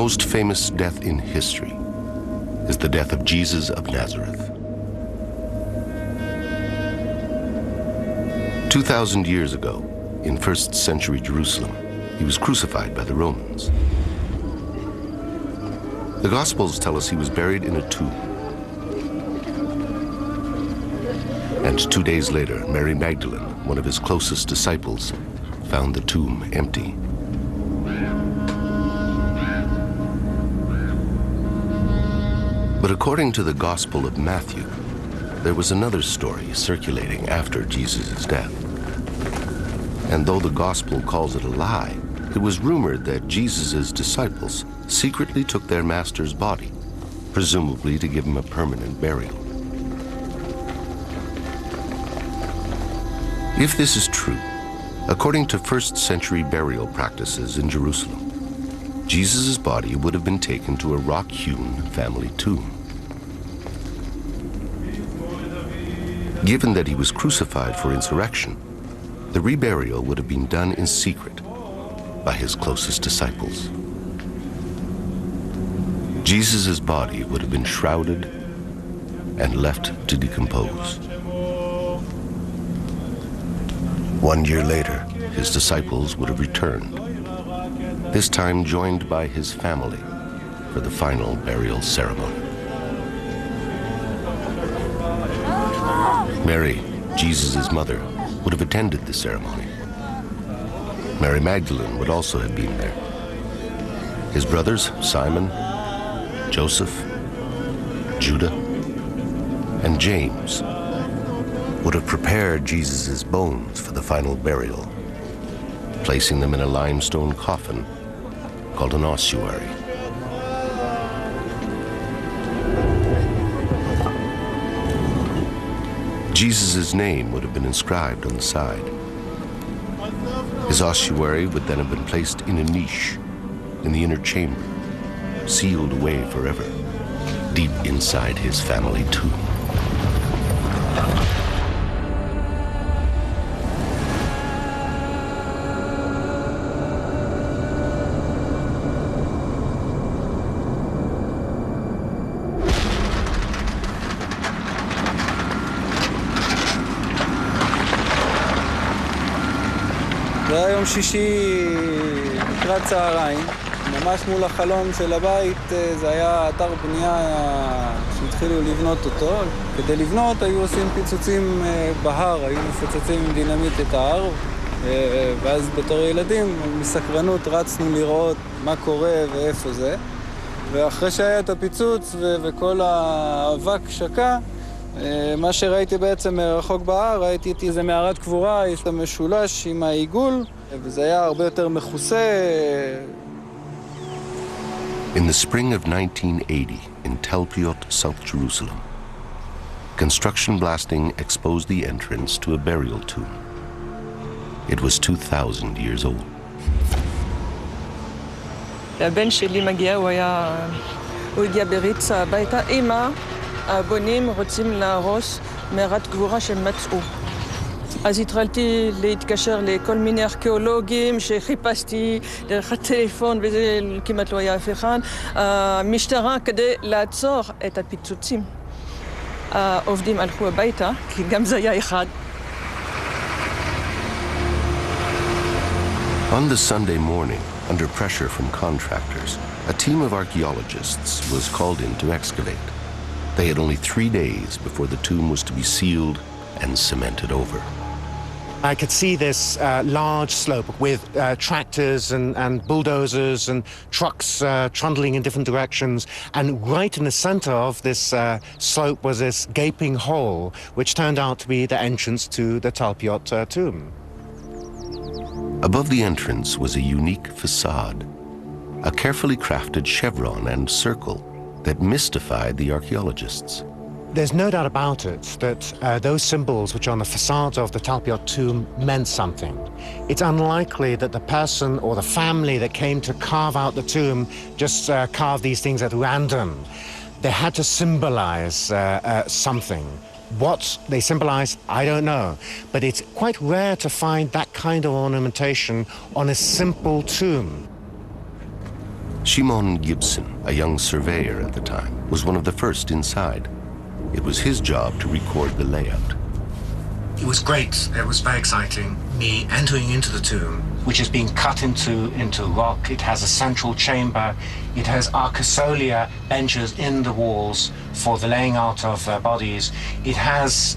most famous death in history is the death of Jesus of Nazareth. 2,000 years ago, in 1st century Jerusalem, he was crucified by the Romans. The Gospels tell us he was buried in a tomb. And 2 days later, Mary Magdalene, one of his closest disciples, found the tomb empty. But according to the Gospel of Matthew, there was another story circulating after Jesus' death. And though the Gospel calls it a lie, it was rumored that Jesus' disciples secretly took their master's body, presumably to give him a permanent burial. If this is true, according to 1st century burial practices in Jerusalem, Jesus' body would have been taken to a rock-hewn family tomb. Given that he was crucified for insurrection, the reburial would have been done in secret by his closest disciples. Jesus' body would have been shrouded and left to decompose. 1 year later, his disciples would have returned, this time joined by his family for the final burial ceremony. Mary, Jesus' mother, would have attended the ceremony. Mary Magdalene would also have been there. His brothers, Simon, Joseph, Judah, and James would have prepared Jesus' bones for the final burial, placing them in a limestone coffin called an ossuary. Jesus' name would have been inscribed on the side. His ossuary would then have been placed in a niche in the inner chamber, sealed away forever, deep inside his family tomb. זה היה יום שישי לקראת צהריים, ממש מול החלון של הבית. זה היה אתר בנייה שהתחילו לבנות אותו. כדי לבנות היו עושים פיצוצים בהר, היו מפוצצים עם דינמיט את ההר, ואז בתור ילדים מסקרנות רצנו לראות מה קורה ואיפה זה. ואחרי שהיה את הפיצוץ וכל האבק שקע, מה שראיתי בעצם מרחוק בהר, ראיתי את איזה מערת קבורה, יש לה משולש עם העיגול, וזה היה הרבה יותר מכוסה. In the spring of 1980, in Tel Piot, South Jerusalem, construction blasting exposed the entrance to a burial tomb. It was 2,000 years old. הבן שלי מגיע, הוא הגיע בריצה הביתה. אמא, הבונים רוצים להרוס מערת גבורה שמצאו. אז התחלתי להתקשר לכל מיני ארכיאולוגים שחיפשתי דרך הטלפון, וזה כמעט לא היה אף אחד. המשטרה כדי לעצור את הפיצוצים. העובדים הלכו הביתה, כי גם זה היה אחד. On the Sunday morning, under pressure from contractors, a team of archaeologists was called in to excavate. They had only 3 days before the tomb was to be sealed and cemented over. I could see this large slope with tractors and bulldozers and trucks trundling in different directions. And right in the center of this slope was this gaping hole, which turned out to be the entrance to the Tel Piot tomb. Above the entrance was a unique facade, a carefully crafted chevron and circle that mystified the archaeologists. There's no doubt about it that those symbols which are on the facade of the Tel Piot tomb meant something. It's unlikely that the person or the family that came to carve out the tomb just carved these things at random. They had to symbolize something. What they symbolize, I don't know. But it's quite rare to find that kind of ornamentation on a simple tomb. Shimon Gibson, a young surveyor at the time, was one of the first inside. It was his job to record the layout. It was great. It was very exciting. Me entering into the tomb, which has been cut into rock. It has a central chamber. It has arcosolia benches in the walls for the laying out of bodies. It has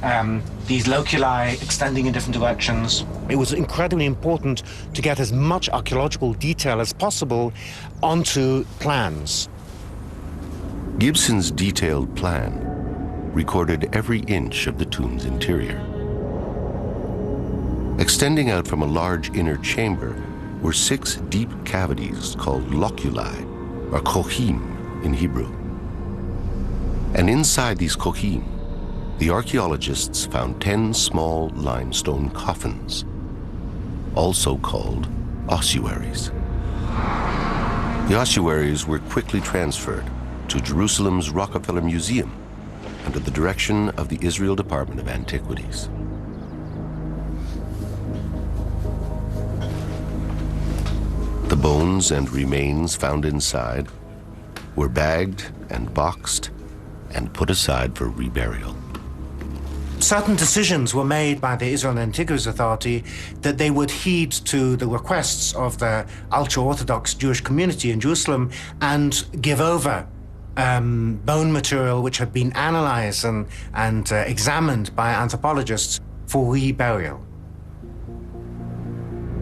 these loculi extending in different directions. It was incredibly important to get as much archaeological detail as possible onto plans. Gibson's detailed plan recorded every inch of the tomb's interior. Extending out from a large inner chamber were 6 deep cavities called loculi, or kohim in Hebrew. And inside these kohim, the archaeologists found 10 small limestone coffins, also called ossuaries. The ossuaries were quickly transferred to Jerusalem's Rockefeller Museum under the direction of the Israel Department of Antiquities. The bones and remains found inside were bagged and boxed and put aside for reburial. Certain decisions were made by the Israel Antiquities Authority that they would heed to the requests of the ultra-Orthodox Jewish community in Jerusalem and give over bone material which had been analyzed and examined by anthropologists for reburial.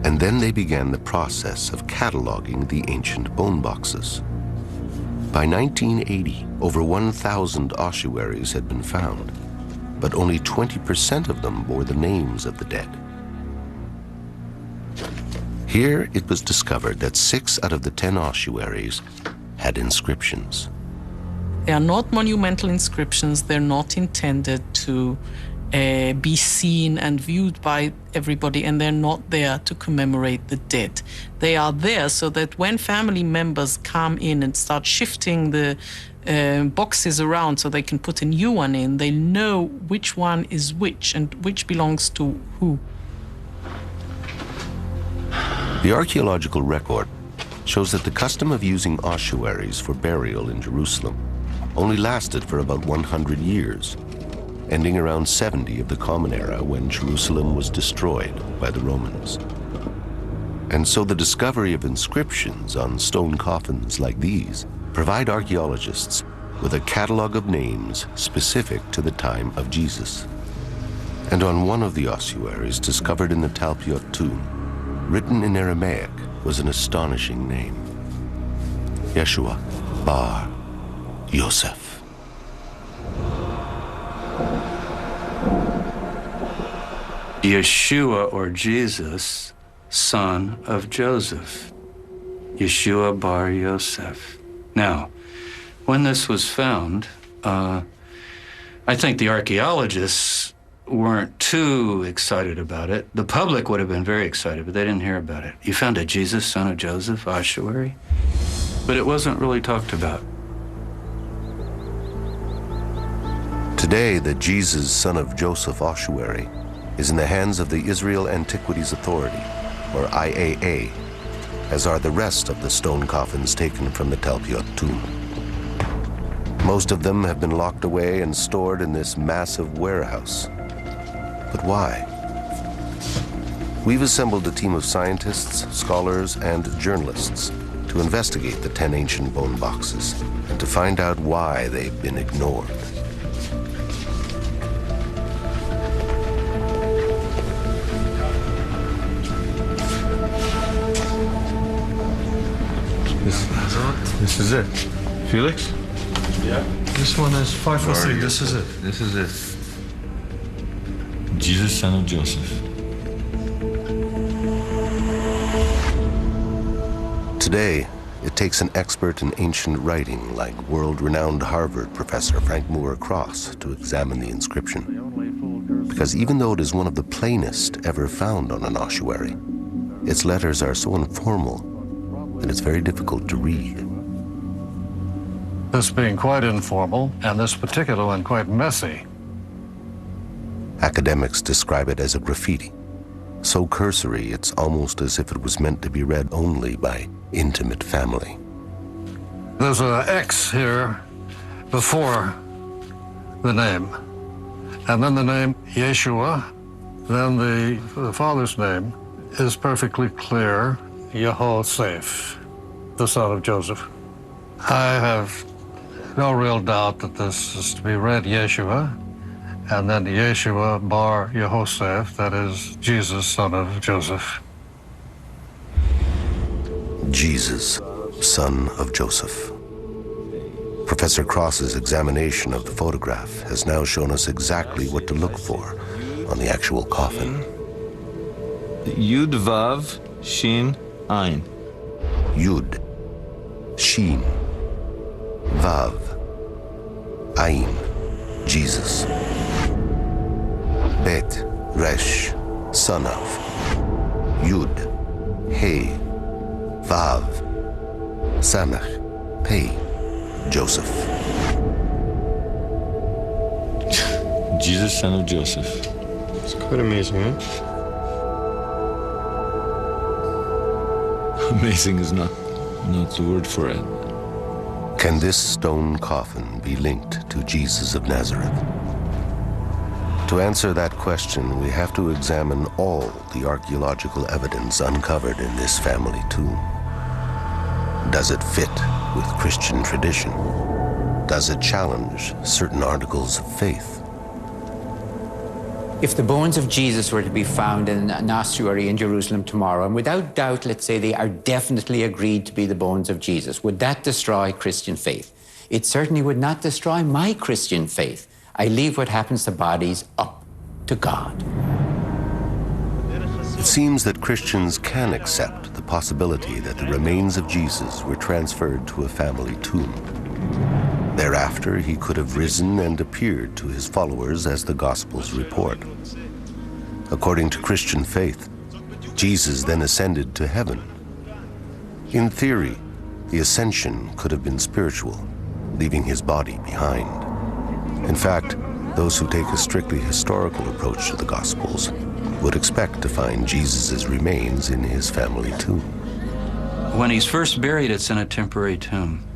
And then they began the process of cataloging the ancient bone boxes. By 1980, over 1,000 ossuaries had been found, but only 20% of them bore the names of the dead. Here it was discovered that 6 out of the 10 ossuaries had inscriptions. They are not monumental inscriptions. They're not intended to be seen and viewed by everybody, and they're not there to commemorate the dead. They are there so that when family members come in and start shifting the boxes around so they can put a new one in, they know which one is which and which belongs to who. The archaeological record shows that the custom of using ossuaries for burial in Jerusalem only lasted for about 100 years, ending around 70 of the Common Era when Jerusalem was destroyed by the Romans. And so the discovery of inscriptions on stone coffins like these provide archaeologists with a catalog of names specific to the time of Jesus. And on one of the ossuaries discovered in the Talpiot tomb, written in Aramaic, was an astonishing name: Yeshua Bar Yosef. Yeshua, or Jesus, son of Joseph. Yeshua Bar Yosef. Now, when this was found, I think the archaeologists weren't too excited about it. The public would have been very excited, but they didn't hear about it. You found a Jesus, son of Joseph ossuary? But it wasn't really talked about. Today, the Jesus, son of Joseph ossuary is in the hands of the Israel Antiquities Authority, or IAA, as are the rest of the stone coffins taken from the Talpiot tomb. Most of them have been locked away and stored in this massive warehouse. But why? We've assembled a team of scientists, scholars, and journalists to investigate the 10 ancient bone boxes and to find out why they've been ignored. This is it. Felix? Yeah. This one is 543. This is it. This is it. Jesus, son of Joseph. Today, it takes an expert in ancient writing like world-renowned Harvard professor Frank Moore Cross to examine the inscription. Because even though it is one of the plainest ever found on an ossuary, its letters are so informal that it's very difficult to read. This being quite informal, and this particular one quite messy. Academics describe it as a graffiti, so cursory it's almost as if it was meant to be read only by intimate family. There's an X here before the name. And then the name Yeshua, then the father's name is perfectly clear, Yehoseph, the son of Joseph. I have no real doubt that this is to be read Yeshua, and then Yeshua bar Yehoseph, that is Jesus, son of Joseph. Jesus, son of Joseph. Professor Cross's examination of the photograph has now shown us exactly what to look for on the actual coffin. Yud Vav Shin Ein. Yud, Shin, Vav, Ayin, Jesus. Bet, Resh, son of. Yud, He, Vav, Samech, Pei, Joseph. Jesus, son of Joseph. It's quite amazing, huh? Amazing is not the word for it. Can this stone coffin be linked to Jesus of Nazareth? To answer that question, we have to examine all the archaeological evidence uncovered in this family tomb. Does it fit with Christian tradition? Does it challenge certain articles of faith? If the bones of Jesus were to be found in an ossuary in Jerusalem tomorrow, and without doubt, let's say they are definitely agreed to be the bones of Jesus, would that destroy Christian faith? It certainly would not destroy my Christian faith. I leave what happens to bodies up to God. It seems that Christians can accept the possibility that the remains of Jesus were transferred to a family tomb. Thereafter, he could have risen and appeared to his followers as the Gospels report. According to Christian faith, Jesus then ascended to heaven. In theory, the ascension could have been spiritual, leaving his body behind. In fact, those who take a strictly historical approach to the Gospels would expect to find Jesus' remains in his family tomb. When he's first buried, it's in a temporary tomb.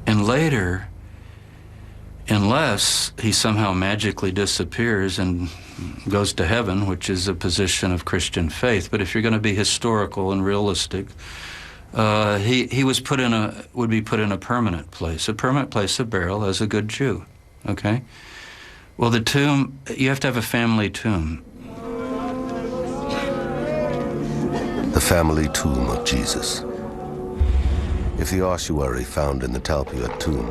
And later, unless he somehow magically disappears and goes to heaven, which is a position of Christian faith, but if you're going to be historical and realistic, he would be put in a permanent place of burial as a good Jew. Okay? Well, the tomb, you have to have a family tomb. The family tomb of Jesus. If the ossuary found in the Talpiot tomb,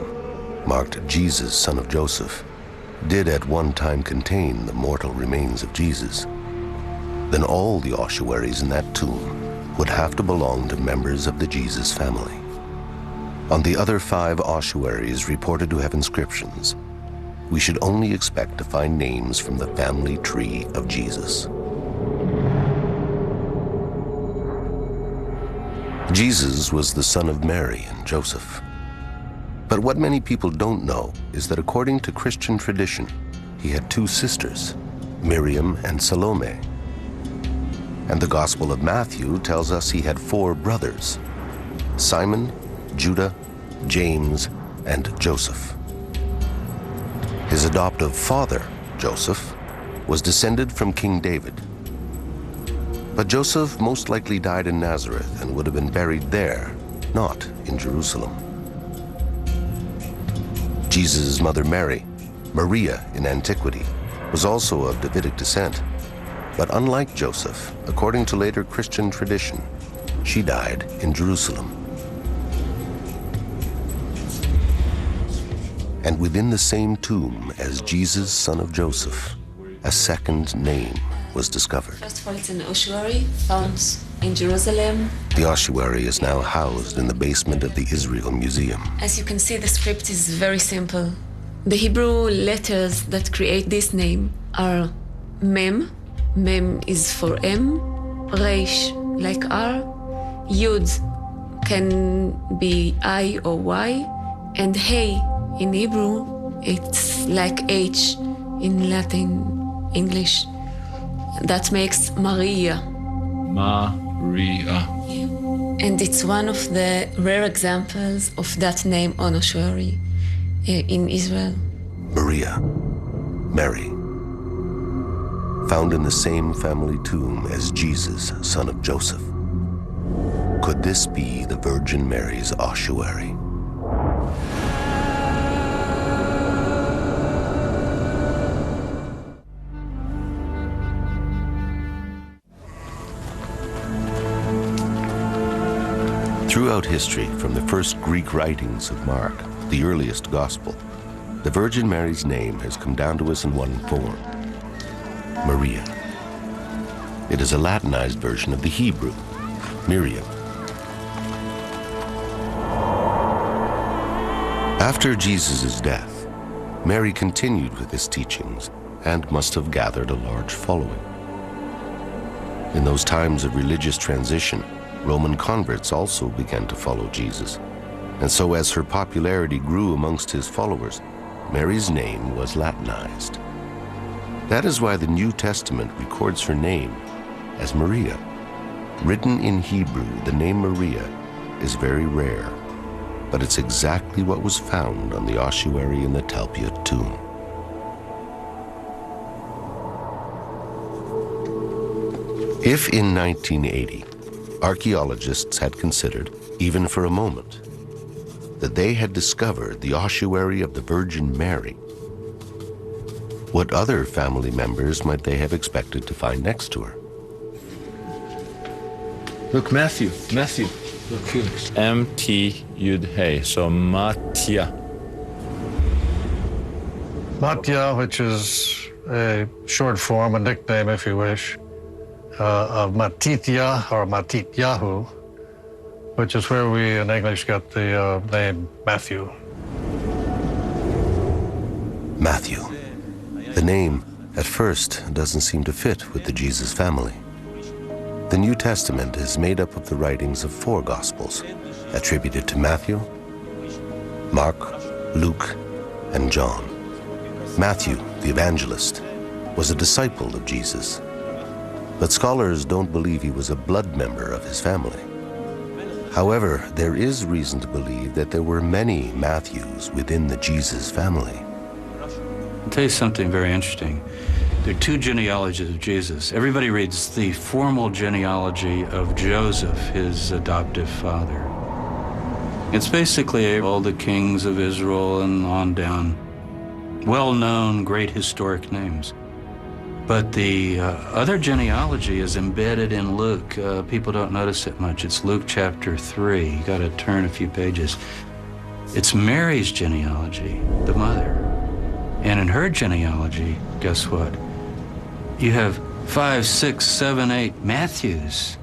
marked Jesus, son of Joseph, did at one time contain the mortal remains of Jesus, then all the ossuaries in that tomb would have to belong to members of the Jesus family. On the other 5 ossuaries reported to have inscriptions, we should only expect to find names from the family tree of Jesus. Jesus was the son of Mary and Joseph. But what many people don't know is that according to Christian tradition, he had 2 sisters, Miriam and Salome. And the Gospel of Matthew tells us he had 4 brothers, Simon, Judah, James, and Joseph. His adoptive father, Joseph, was descended from King David. But Joseph most likely died in Nazareth and would have been buried there, not in Jerusalem. Jesus' mother Mary, Maria in antiquity, was also of Davidic descent. But unlike Joseph, according to later Christian tradition, she died in Jerusalem. And within the same tomb as Jesus, son of Joseph, a second name was discovered. First of all, it's an ossuary found in Jerusalem. The ossuary is now housed in the basement of the Israel Museum. As you can see, the script is very simple. The Hebrew letters that create this name are Mem. Mem is for M. Resh, like R. Yud can be I or Y. And Hey, in Hebrew, it's like H in Latin, English. That makes Maria. Maria. Yeah. And it's one of the rare examples of that name on ossuary in Israel. Maria, Mary, found in the same family tomb as Jesus, son of Joseph. Could this be the Virgin Mary's ossuary? Throughout history, from the first Greek writings of Mark, the earliest gospel, the Virgin Mary's name has come down to us in one form: Maria. It is a Latinized version of the Hebrew, Miriam. After Jesus' death, Mary continued with his teachings and must have gathered a large following. In those times of religious transition, Roman converts also began to follow Jesus. And so as her popularity grew amongst his followers, Mary's name was Latinized. That is why the New Testament records her name as Maria. Written in Hebrew, the name Maria is very rare, but it's exactly what was found on the ossuary in the Talpiot tomb. If in 1980, archaeologists had considered, even for a moment, that they had discovered the ossuary of the Virgin Mary, what other family members might they have expected to find next to her? Look, Matthew. Look here. M-T Yud Hey, so Matya. Matya, which is a short form, a nickname if you wish, of Matitya or Matityahu, which is where we in English got the name Matthew. Matthew. The name, at first, doesn't seem to fit with the Jesus family. The New Testament is made up of the writings of 4 Gospels, attributed to Matthew, Mark, Luke, and John. Matthew, the evangelist, was a disciple of Jesus, but scholars don't believe he was a blood member of his family. However, there is reason to believe that there were many Matthews within the Jesus family. I'll tell you something very interesting. There are 2 genealogies of Jesus. Everybody reads the formal genealogy of Joseph, his adoptive father. It's basically all the kings of Israel and on down. Well-known, great historic names. But the other genealogy is embedded in Luke. People don't notice it much. It's Luke chapter 3. You got to turn a few pages. It's Mary's genealogy, the mother. And in her genealogy, guess what? You have 5, 6, 7, 8 Matthews.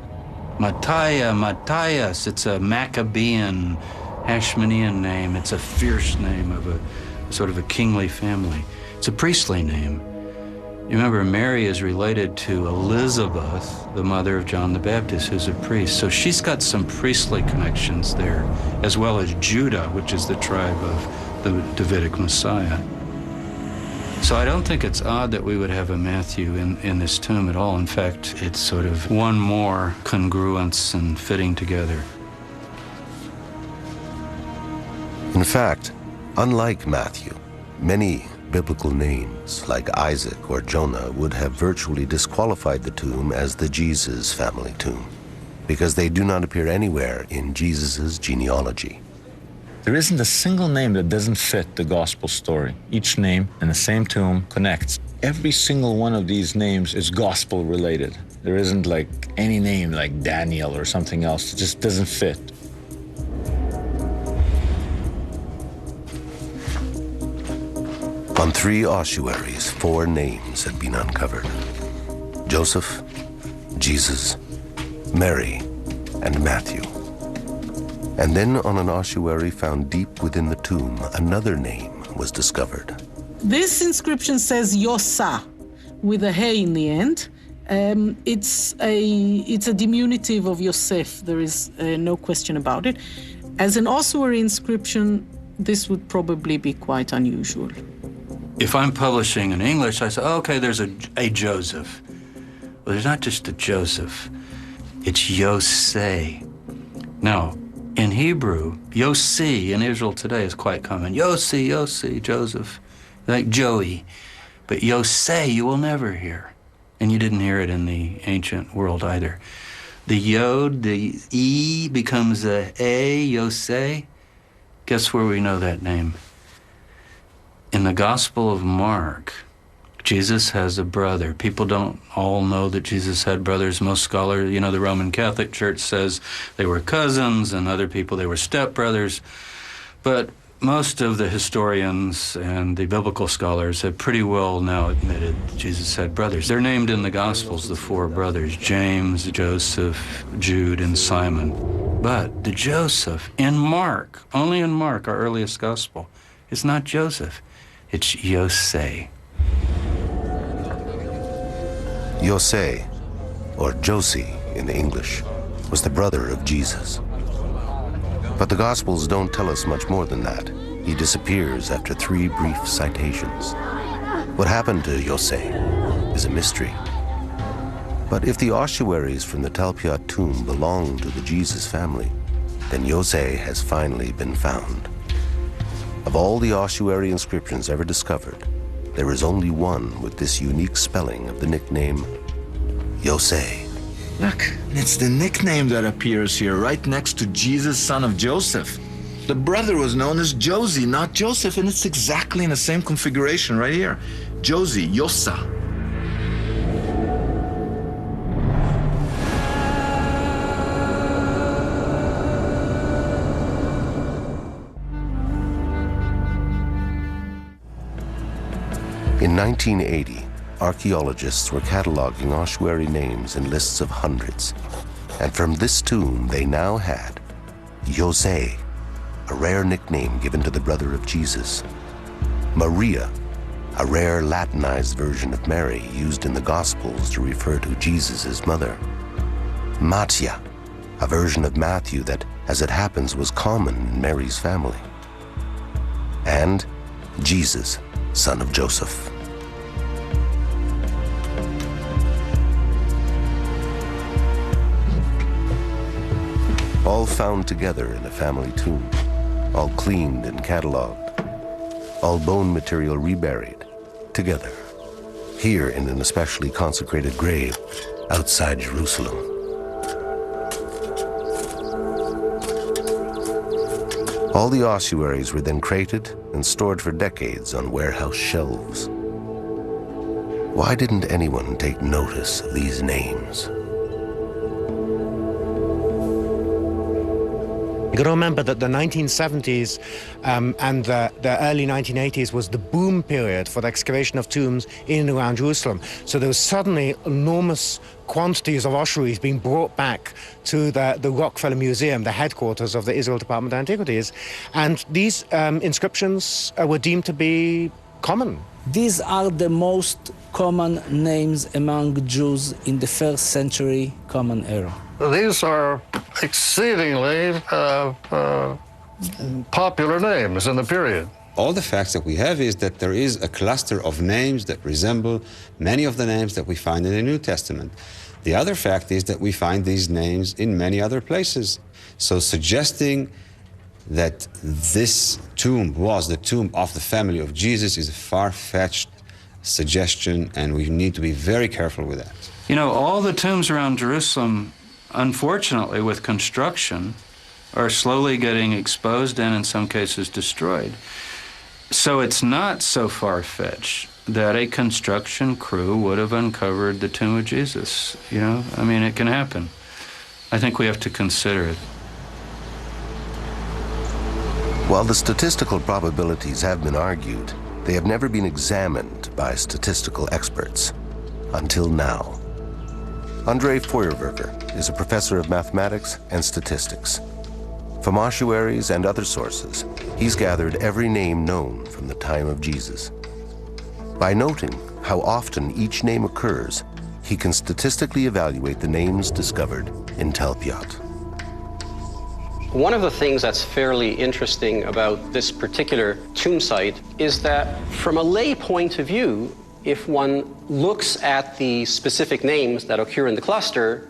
Matthias. It's a Maccabean, Hashmonean name. It's a fierce name of a sort of a kingly family. It's a priestly name. You remember, Mary is related to Elizabeth, the mother of John the Baptist, who's a priest. So she's got some priestly connections there, as well as Judah, which is the tribe of the Davidic Messiah. So I don't think it's odd that we would have a Matthew in this tomb at all. In fact, it's sort of one more congruence and fitting together. In fact, unlike Matthew, many biblical names like Isaac or Jonah would have virtually disqualified the tomb as the Jesus family tomb, because they do not appear anywhere in Jesus' genealogy. There isn't a single name that doesn't fit the gospel story. Each name in the same tomb connects. Every single one of these names is gospel related. There isn't like any name like Daniel or something else. It just doesn't fit. On 3 ossuaries, 4 names had been uncovered: Joseph, Jesus, Mary, and Matthew. And then on an ossuary found deep within the tomb, another name was discovered. This inscription says Yosa, with a hey in the end. It's a diminutive of Yosef. There is no question about it. As an ossuary inscription, this would probably be quite unusual. If I'm publishing in English, I say, oh, okay, there's a Joseph. Well, there's not just a Joseph. It's Yosei. Now, in Hebrew, Yossi in Israel today is quite common. Yossi, Yossi, Joseph, like Joey. But Yosei you will never hear. And you didn't hear it in the ancient world either. The Yod, the E becomes a Yosei. Guess where we know that name? In the Gospel of Mark, Jesus has a brother. People don't all know that Jesus had brothers. Most scholars, you know, the Roman Catholic Church says they were cousins, and other people they were stepbrothers. But most of the historians and the biblical scholars have pretty well now admitted Jesus had brothers. They're named in the Gospels, the four brothers, James, Joseph, Jude, and Simon. But the Joseph in Mark, only in Mark, our earliest Gospel, it's not Joseph, it's Yosei. Yosei, or Josie in the English, was the brother of Jesus. But the Gospels don't tell us much more than that. He disappears after 3 brief citations. What happened to Yosei is a mystery. But if the ossuaries from the Talpiot tomb belong to the Jesus family, then Yosei has finally been found. Of all the ossuary inscriptions ever discovered, there is only one with this unique spelling of the nickname Yosei. Look, it's the nickname that appears here, right next to Jesus, son of Joseph. The brother was known as Josie, not Joseph, and it's exactly in the same configuration right here. Josie, Yosa. In 1980, archaeologists were cataloging ossuary names in lists of hundreds. And from this tomb, they now had Yosei, a rare nickname given to the brother of Jesus; Maria, a rare Latinized version of Mary used in the Gospels to refer to Jesus' mother; Mattia, a version of Matthew that, as it happens, was common in Mary's family; and Jesus, son of Joseph. All found together in a family tomb, all cleaned and cataloged, all bone material reburied together, here in an especially consecrated grave outside Jerusalem. All the ossuaries were then crated and stored for decades on warehouse shelves. Why didn't anyone take notice of these names? You got to remember that the 1970s and the early 1980s was the boom period for the excavation of tombs in and around Jerusalem. So there was suddenly enormous quantities of ossuaries being brought back to the Rockefeller Museum, the headquarters of the Israel Department of Antiquities. And these inscriptions were deemed to be common. These are the most common names among Jews in the 1st century Common Era. These are exceedingly popular names in the period. All the facts that we have is that there is a cluster of names that resemble many of the names that we find in the New Testament. The other fact is that we find these names in many other places. So suggesting that this tomb was the tomb of the family of Jesus is a far-fetched suggestion, and we need to be very careful with that. You know, all the tombs around Jerusalem, unfortunately, with construction, are slowly getting exposed and in some cases destroyed. So it's not so far-fetched that a construction crew would have uncovered the tomb of Jesus. You know, I mean, it can happen. I think we have to consider it. While the statistical probabilities have been argued, they have never been examined by statistical experts until now. Andrei Feuerwerker is a professor of mathematics and statistics. From ossuaries and other sources, he's gathered every name known from the time of Jesus. By noting how often each name occurs, he can statistically evaluate the names discovered in Talpiot. One of the things that's fairly interesting about this particular tomb site is that from a lay point of view, if one looks at the specific names that occur in the cluster,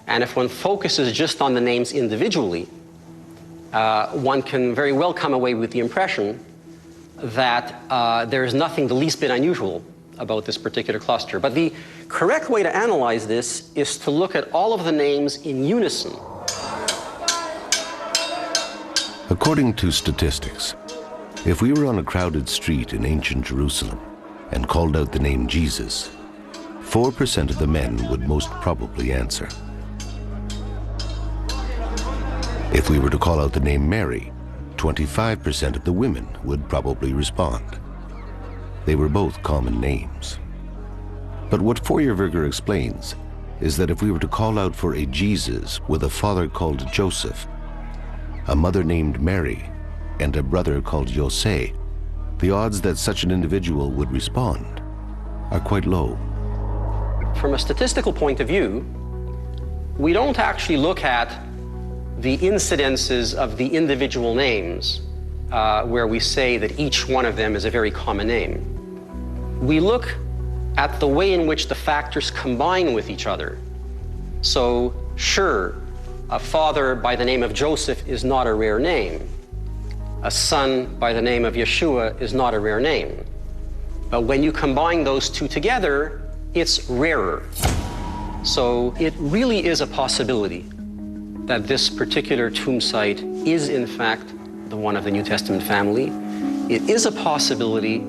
And if one focuses just on the names individually, one can very well come away with the impression that there is nothing the least bit unusual about this particular cluster. But the correct way to analyze this is to look at all of the names in unison. According to statistics, if we were on a crowded street in ancient Jerusalem and called out the name Jesus, 4% of the men would most probably answer. If we were to call out the name Mary, 25% of the women would probably respond. They were both common names. But what Feuerwerger explains is that if we were to call out for a Jesus with a father called Joseph, a mother named Mary, and a brother called Jose, the odds that such an individual would respond are quite low. From a statistical point of view, we don't actually look at the incidences of the individual names where we say that each one of them is a very common name. We look at the way in which the factors combine with each other. So, sure, a father by the name of Joseph is not a rare name. A son by the name of Yeshua is not a rare name. But when you combine those two together, it's rarer. So it really is a possibility that this particular tomb site is in fact the one of the New Testament family. It is a possibility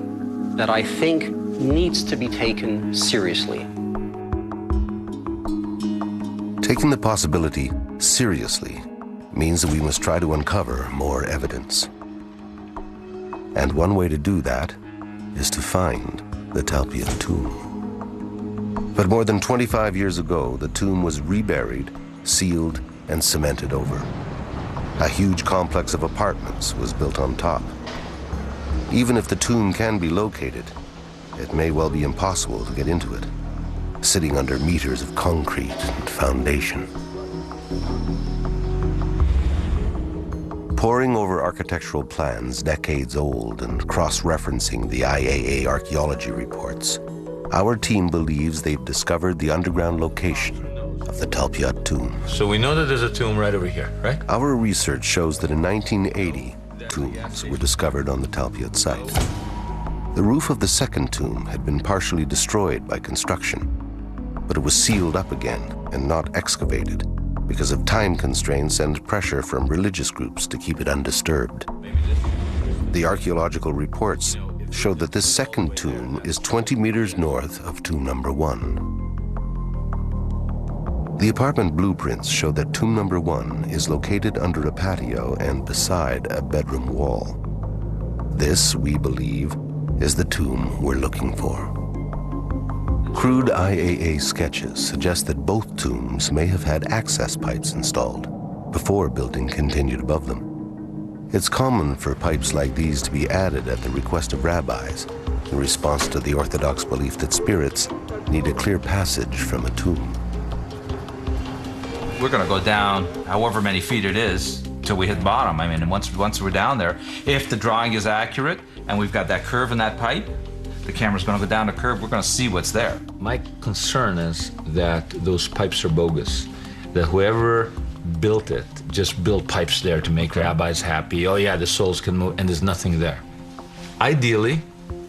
that I think needs to be taken seriously. Taking the possibility seriously means that we must try to uncover more evidence. And one way to do that is to find the Talpiot tomb. But more than 25 years ago, the tomb was reburied, sealed, and cemented over. A huge complex of apartments was built on top. Even if the tomb can be located, it may well be impossible to get into it, sitting under meters of concrete and foundation. Poring over architectural plans decades old and cross-referencing the IAA archaeology reports, our team believes they've discovered the underground location of the Talpiot tomb. So we know that there's a tomb right over here, right? Our research shows that in 1980, tombs were discovered on the Talpiot site. The roof of the second tomb had been partially destroyed by construction, but it was sealed up again and not excavated because of time constraints and pressure from religious groups to keep it undisturbed. The archaeological reports show that this second tomb is 20 meters north of tomb number 1. The apartment blueprints show that tomb number 1 is located under a patio and beside a bedroom wall. This, we believe, is the tomb we're looking for. Crude IAA sketches suggest that both tombs may have had access pipes installed before building continued above them. It's common for pipes like these to be added at the request of rabbis in response to the Orthodox belief that spirits need a clear passage from a tomb. We're going to go down however many feet it is till we hit bottom. I mean, once we're down there, if the drawing is accurate and we've got that curve in that pipe, the camera's going to go down the curve, we're going to see what's there. My concern is that those pipes are bogus, that whoever built it just built pipes there to make rabbis happy. Oh yeah, the souls can move, and there's nothing there. Ideally,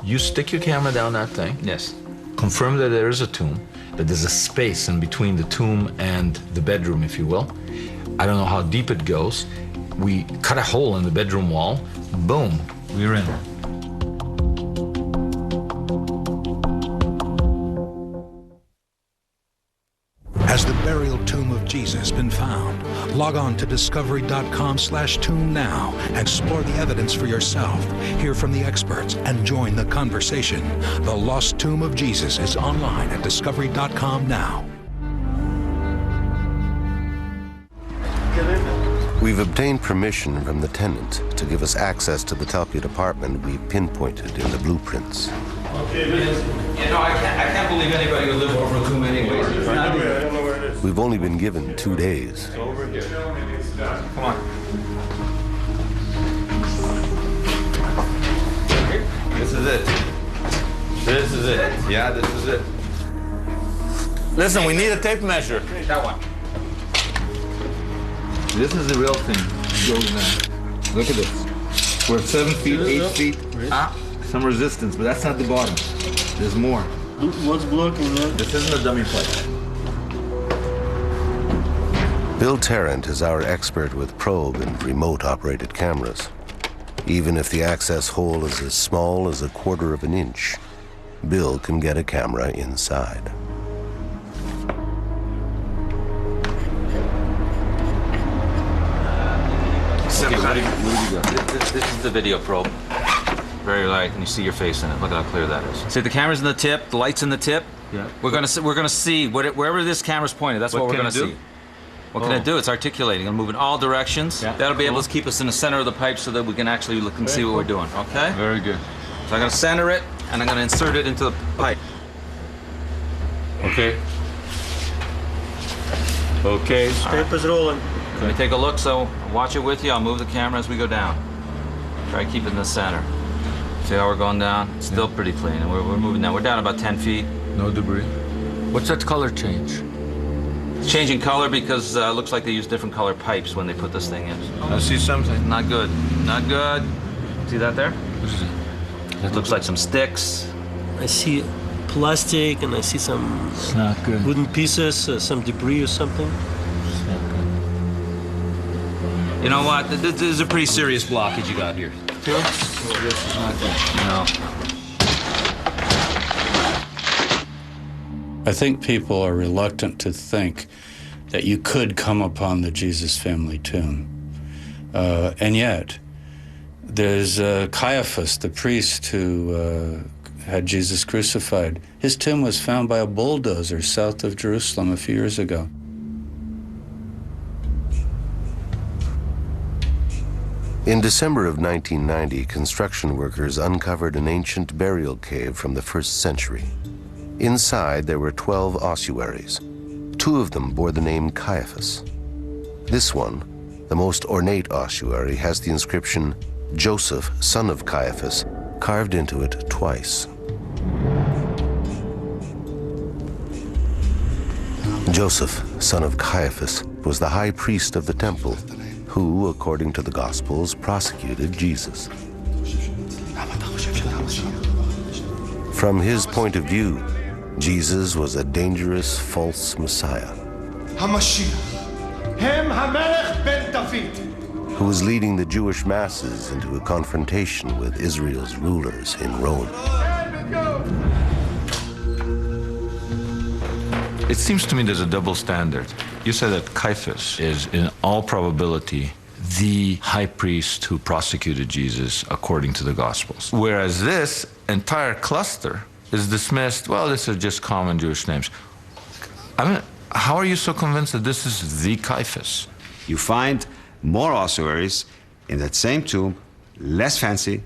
you stick your camera down that thing. Yes. Confirm that there is a tomb, that there's a space in between the tomb and the bedroom, if you will. I don't know how deep it goes. We cut a hole in the bedroom wall, boom, we're in. Has the burial tomb of Jesus been found? Log on to discovery.com/tomb now and explore the evidence for yourself. Hear from the experts and join the conversation. The Lost Tomb of Jesus is online at discovery.com now. We've obtained permission from the tenant to give us access to the Talpiot apartment we pinpointed in the blueprints. Okay, you know, I can't believe anybody would live over a tomb anyway. I don't know where it is. We've only been given 2 days. It's over here. Come on. This is it. This is it. Yeah, this is it. Listen, we need a tape measure. That one. This is the real thing. Goes now. Look at this. We're 7 feet, 8 feet. Some resistance, but that's not the bottom. There's more. What's blocking that? This isn't a dummy pipe. Bill Tarrant is our expert with probe and remote-operated cameras. Even if the access hole is as small as 1/4 of an inch, Bill can get a camera inside. Okay, what do you got? This is the video probe. Very light, and you see your face in it. Look at how clear that is. See, the camera's in the tip, the light's in the tip. Yeah. We're gonna see wherever this camera's pointed. That's what we're gonna see. What can it do? It's articulating. It'll move in all directions. Yeah. That'll be able to keep us in the center of the pipe so that we can actually look and see what we're doing. Okay? Very good. So I'm gonna center it, and I'm gonna insert it into the pipe. Okay. Okay, tape is rolling. Let me take a look, so I'll watch it with you. I'll move the camera as we go down. Try to keep it in the center. See how we're going down? It's still pretty clean, and we're moving down. We're down about 10 feet. No debris. What's that color change? It's changing color because it looks like they use different color pipes when they put this thing in. I see something. Not good. Not good. See that there? What is it? It looks like some sticks. I see plastic and I see some wooden pieces, some debris or something. You know what? This is a pretty serious blockage you got here. Sure? This is not good. No. I think people are reluctant to think that you could come upon the Jesus family tomb. And yet, there's Caiaphas, the priest who had Jesus crucified. His tomb was found by a bulldozer south of Jerusalem a few years ago. In December of 1990, construction workers uncovered an ancient burial cave from the 1st century. Inside, there were 12 ossuaries. 2 of them bore the name Caiaphas. This one, the most ornate ossuary, has the inscription, Joseph, son of Caiaphas, carved into it twice. Joseph, son of Caiaphas, was the high priest of the temple, who, according to the Gospels, prosecuted Jesus. From his point of view, Jesus was a dangerous false Messiah who was leading the Jewish masses into a confrontation with Israel's rulers in Rome. It seems to me there's a double standard. You said that Caiaphas is, in all probability, the high priest who prosecuted Jesus according to the Gospels. Whereas this entire cluster is dismissed, well, these are just common Jewish names. I mean, how are you so convinced that this is the Caiaphas? You find more ossuaries in that same tomb, less fancy,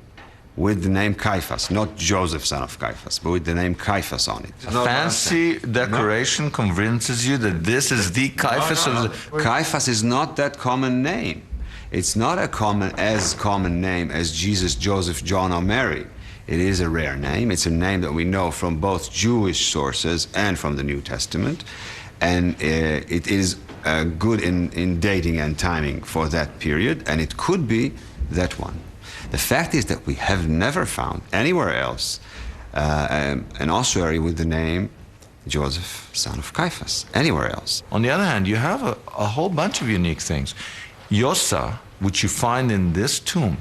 with the name Caiaphas, not Joseph, son of Caiaphas, but with the name Caiaphas on it. A fancy decoration convinces you that this is the Caiaphas of the... Caiaphas is not that common name. It's not as common name as Jesus, Joseph, John, or Mary. It is a rare name. It's a name that we know from both Jewish sources and from the New Testament. And it is good in dating and timing for that period, and it could be that one. The fact is that we have never found anywhere else an ossuary with the name Joseph, son of Caiaphas, anywhere else. On the other hand, you have a whole bunch of unique things. Yosa, which you find in this tomb,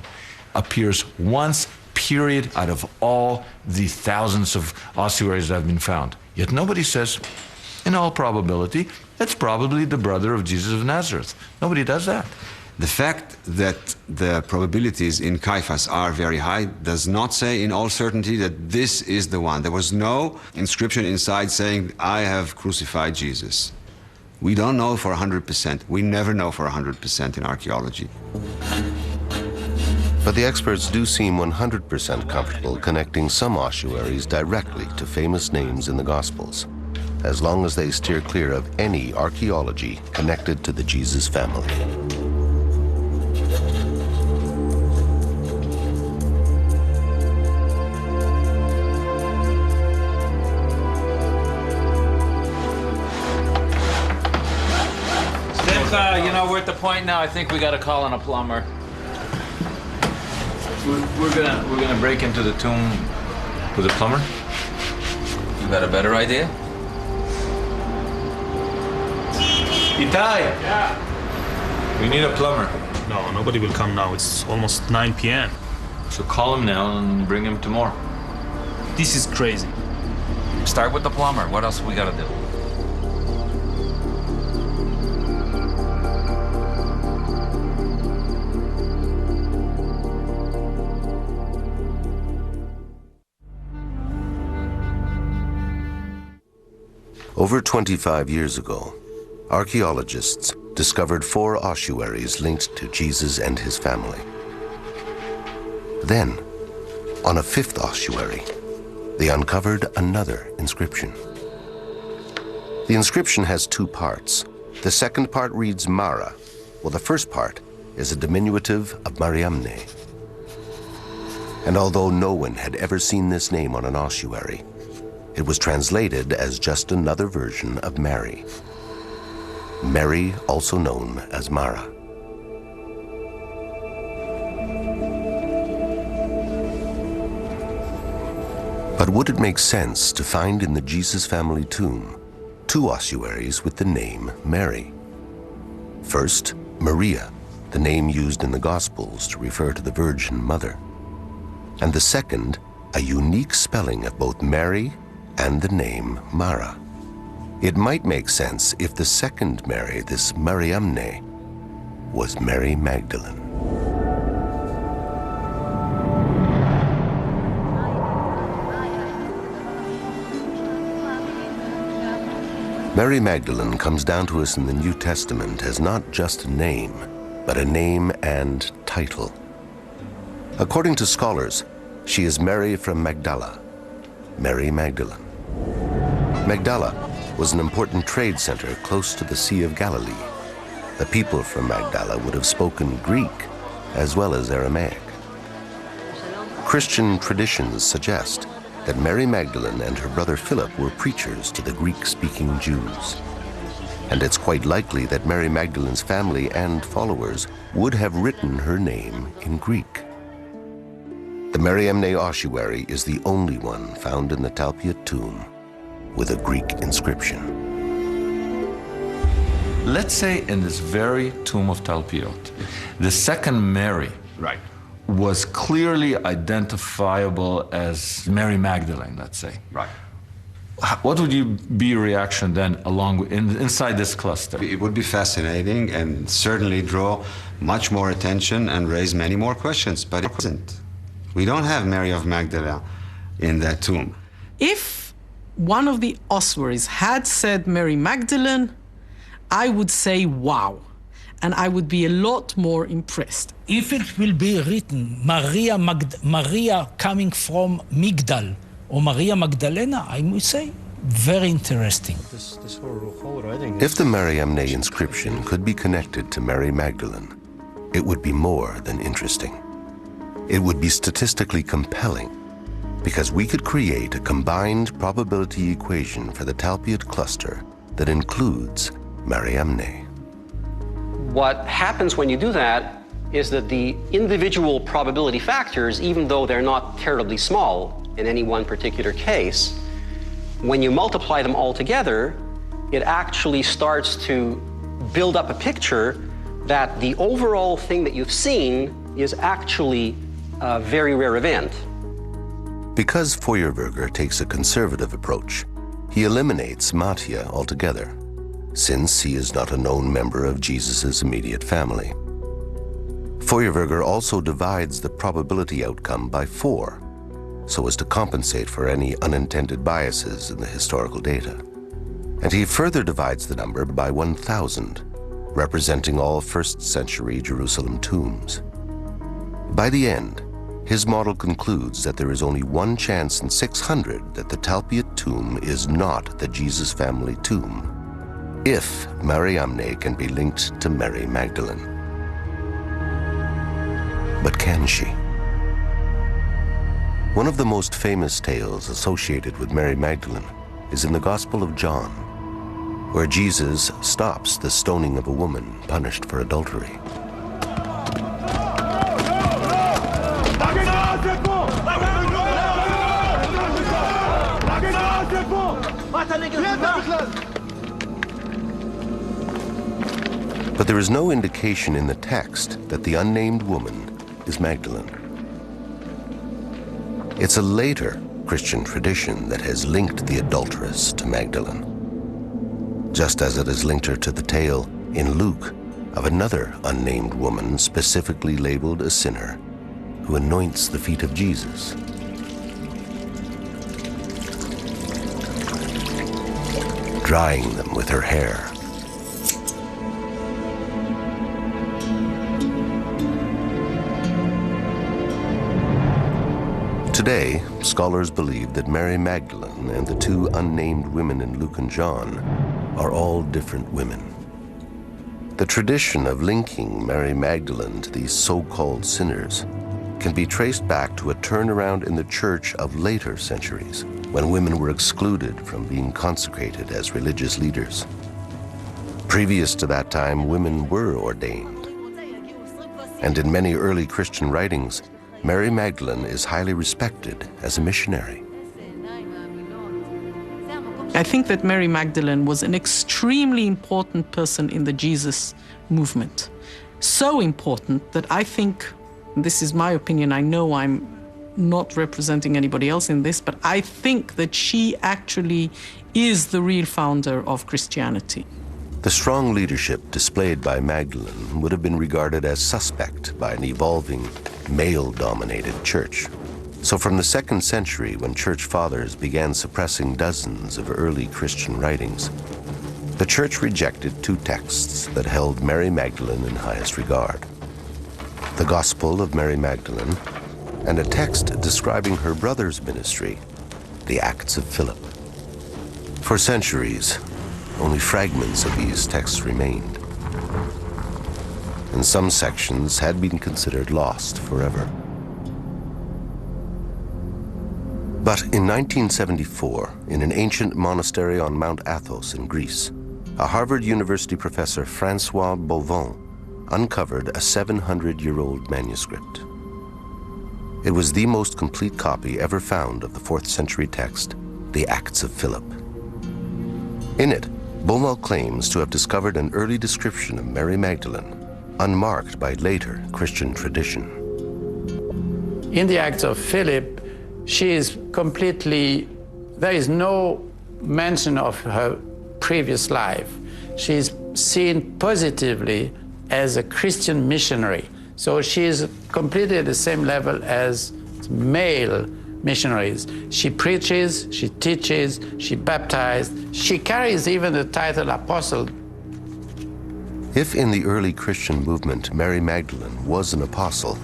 appears once, period, out of all the thousands of ossuaries that have been found. Yet nobody says, in all probability, it's probably the brother of Jesus of Nazareth. Nobody does that. The fact that the probabilities in Caiaphas are very high does not say in all certainty that this is the one. There was no inscription inside saying, I have crucified Jesus. We don't know for 100%. We never know for 100% in archaeology. But the experts do seem 100% comfortable connecting some ossuaries directly to famous names in the Gospels, as long as they steer clear of any archaeology connected to the Jesus family. Simcha, you know, we're at the point now, I think we gotta call on a plumber. We're gonna break into the tomb with a plumber. You got a better idea? Itai! Yeah. We need a plumber. No, nobody will come now. It's almost 9 p.m. So call him now and bring him tomorrow. This is crazy. Start with the plumber. What else we gotta do? Over 25 years ago, archaeologists discovered 4 ossuaries linked to Jesus and his family. Then, on a 5th ossuary, they uncovered another inscription. The inscription has 2 parts. The second part reads Mara, while the first part is a diminutive of Mariamne. And although no one had ever seen this name on an ossuary, it was translated as just another version of Mary. Mary, also known as Mara. But would it make sense to find in the Jesus family tomb 2 ossuaries with the name Mary? First, Maria, the name used in the Gospels to refer to the Virgin Mother. And the second, a unique spelling of both Mary and the name Mara. It might make sense if the second Mary, this Mariamne, was Mary Magdalene. Mary Magdalene comes down to us in the New Testament as not just a name, but a name and title. According to scholars, she is Mary from Magdala, Mary Magdalene. Magdala was an important trade center close to the Sea of Galilee. The people from Magdala would have spoken Greek as well as Aramaic. Christian traditions suggest that Mary Magdalene and her brother Philip were preachers to the Greek-speaking Jews. And it's quite likely that Mary Magdalene's family and followers would have written her name in Greek. The Mariamne ossuary is the only one found in the Talpiot tomb with a Greek inscription. Let's say in this very tomb of Talpiot, the second Mary was clearly identifiable as Mary Magdalene, let's say. Right. What would be your reaction then inside this cluster? It would be fascinating and certainly draw much more attention and raise many more questions, but it isn't. We don't have Mary of Magdala in that tomb. If one of the ossuaries had said Mary Magdalene, I would say wow, and I would be a lot more impressed. If it will be written Maria coming from Migdal or Maria Magdalena, I would say very interesting. This whole writing If the Mariamne inscription could be connected to Mary Magdalene, it would be more than interesting. It would be statistically compelling because we could create a combined probability equation for the Talpiot cluster that includes Mariamne. What happens when you do that is that the individual probability factors, even though they're not terribly small in any one particular case, when you multiply them all together, it actually starts to build up a picture that the overall thing that you've seen is actually a very rare event. Because Feuerberger takes a conservative approach, he eliminates Mattia altogether, since he is not a known member of Jesus' immediate family. Feuerberger also divides the probability outcome by 4, so as to compensate for any unintended biases in the historical data. And he further divides the number by 1,000, representing all first-century Jerusalem tombs. By the end, his model concludes that there is only 1 chance in 600 that the Talpiot tomb is not the Jesus family tomb, if Mariamne can be linked to Mary Magdalene. But can she? One of the most famous tales associated with Mary Magdalene is in the Gospel of John. where Jesus stops the stoning of a woman punished for adultery. But there is no indication in the text that the unnamed woman is Magdalene. It's a later Christian tradition that has linked the adulteress to Magdalene, just as it has linked her to the tale in Luke of another unnamed woman specifically labeled a sinner who anoints the feet of Jesus. Drying them with her hair. Today, scholars believe that Mary Magdalene and the two unnamed women in Luke and John are all different women. The tradition of linking Mary Magdalene to these so-called sinners can be traced back to a turnaround in the church of later centuries, when women were excluded from being consecrated as religious leaders. Previous to that time, women were ordained. And in many early Christian writings, Mary Magdalene is highly respected as a missionary. I think that Mary Magdalene was an extremely important person in the Jesus movement. So important that I think, this is my opinion, I know I'm not representing anybody else in this, but I think that she actually is the real founder of Christianity. The strong leadership displayed by Magdalene would have been regarded as suspect by an evolving, male-dominated church. So from the 2nd century, when church fathers began suppressing dozens of early Christian writings, the church rejected two texts that held Mary Magdalene in highest regard: the Gospel of Mary Magdalene and a text describing her brother's ministry, the Acts of Philip. For centuries, only fragments of these texts remained, and some sections had been considered lost forever. But in 1974, in an ancient monastery on Mount Athos in Greece, a Harvard University professor, Francois Bovon, uncovered a 700-year-old manuscript. It was the most complete copy ever found of the 4th century text, the Acts of Philip. In it, Beaumont claims to have discovered an early description of Mary Magdalene, unmarked by later Christian tradition. In the Acts of Philip, she is completely, there is no mention of her previous life. She is seen positively as a Christian missionary. So she is completely at the same level as male missionaries. She preaches, she teaches, she baptizes, she carries even the title apostle. If in the early Christian movement Mary Magdalene was an apostle,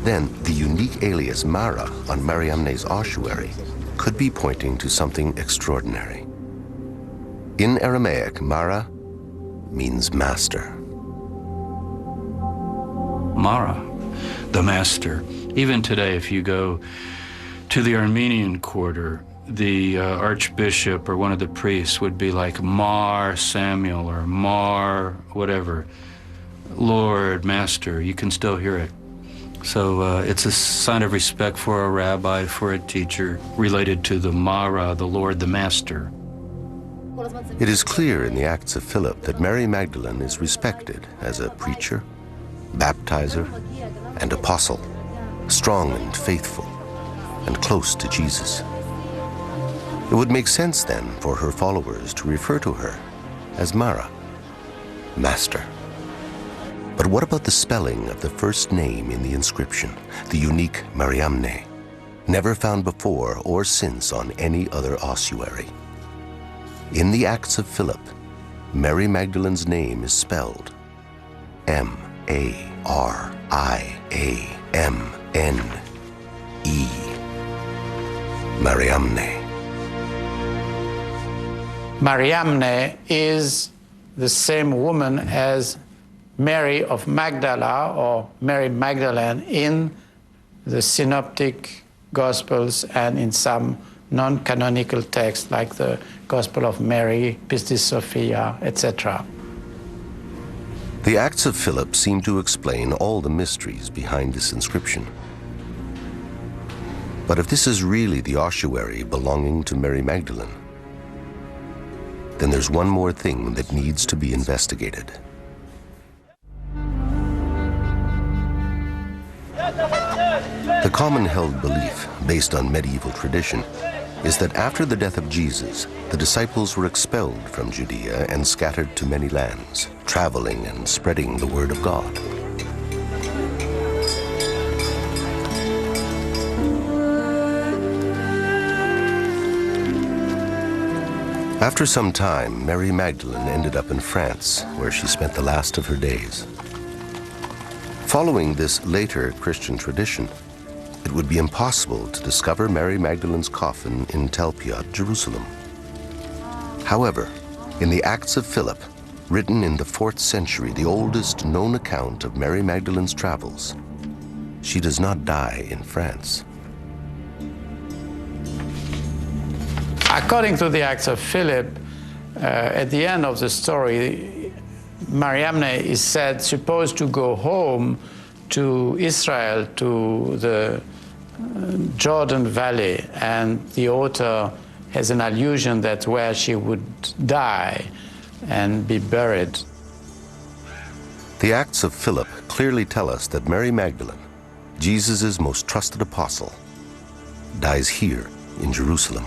then the unique alias Mara on Mariamne's ossuary could be pointing to something extraordinary. In Aramaic, Mara means master. Mara, the master. Even today, if you go to the Armenian quarter, the archbishop or one of the priests would be like Mar Samuel or Mar whatever, Lord, Master. You can still hear it. So it's a sign of respect for a rabbi, for a teacher, related to the Mara, the Lord, the Master. It is clear in the Acts of Philip that Mary Magdalene is respected as a preacher, baptizer, and apostle, strong and faithful, and close to Jesus. It would make sense then for her followers to refer to her as Mara, Master. But what about the spelling of the first name in the inscription, the unique Mariamne, never found before or since on any other ossuary? In the Acts of Philip, Mary Magdalene's name is spelled M-A-R-I-A-M-N-E, Mariamne. Mariamne is the same woman as Mary of Magdala or Mary Magdalene in the Synoptic Gospels and in some non-canonical texts like the Gospel of Mary, Pistis Sophia, etc. The Acts of Philip seem to explain all the mysteries behind this inscription. But if this is really the ossuary belonging to Mary Magdalene, then there's one more thing that needs to be investigated. The common held belief, based on medieval tradition, is that after the death of Jesus, the disciples were expelled from Judea and scattered to many lands, traveling and spreading the word of God. After some time, Mary Magdalene ended up in France, where she spent the last of her days. Following this later Christian tradition, it would be impossible to discover Mary Magdalene's coffin in Talpiot, Jerusalem. However, in the Acts of Philip, written in the 4th century, the oldest known account of Mary Magdalene's travels, she does not die in France. According to the Acts of Philip, at the end of the story, Mariamne is said supposed to go home to Israel, to the Jordan Valley, and the author has an allusion that where she would die and be buried. The Acts of Philip clearly tell us that Mary Magdalene, Jesus' most trusted apostle, dies here in Jerusalem.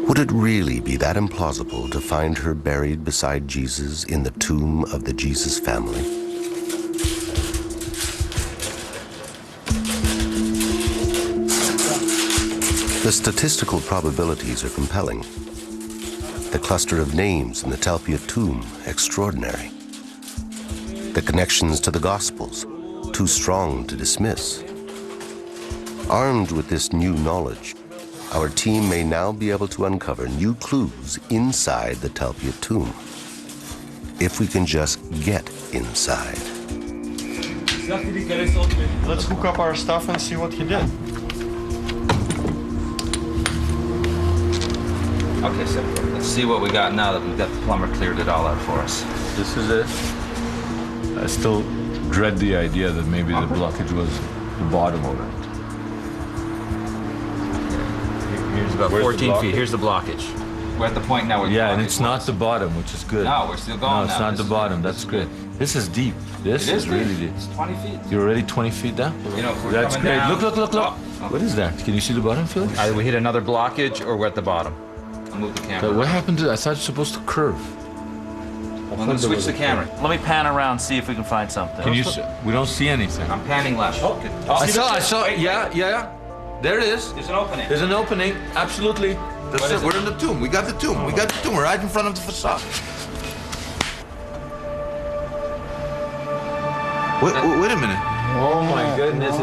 Would it really be that implausible to find her buried beside Jesus in the tomb of the Jesus family? The statistical probabilities are compelling. The cluster of names in the Talpiot tomb, extraordinary. The connections to the Gospels, too strong to dismiss. Armed with this new knowledge, our team may now be able to uncover new clues inside the Talpiot tomb, if we can just get inside. Let's hook up our stuff and see what he did. Okay, so let's see what we got now that we've got the plumber cleared it all out for us. This is it. I still dread the idea that maybe the blockage was the bottom of it. Here's about 14 feet. Here's the blockage. We're at the point now where and it's not the bottom, which is good. No, we're still going now. No, it's not the bottom. That's good. This is deep. This is really deep. It's 20 feet. You're already 20 feet down? You know, we're that's coming great. down. Look. Oh. What is that? Can you see the bottom, Felix? Either we hit another blockage or we're at the bottom. I'll move the camera. But what happened to it? I thought it's supposed to curve. I'm going to switch the camera. Let me pan around, see if we can find something. Can you? We don't see anything. I'm panning left. Oh. I saw. Wait, yeah. There it is. There's an opening. There's an opening. Absolutely. That's it. We're in the tomb. We got the tomb. We got the tomb. We're right in front of the facade. Wait a minute. Oh my goodness.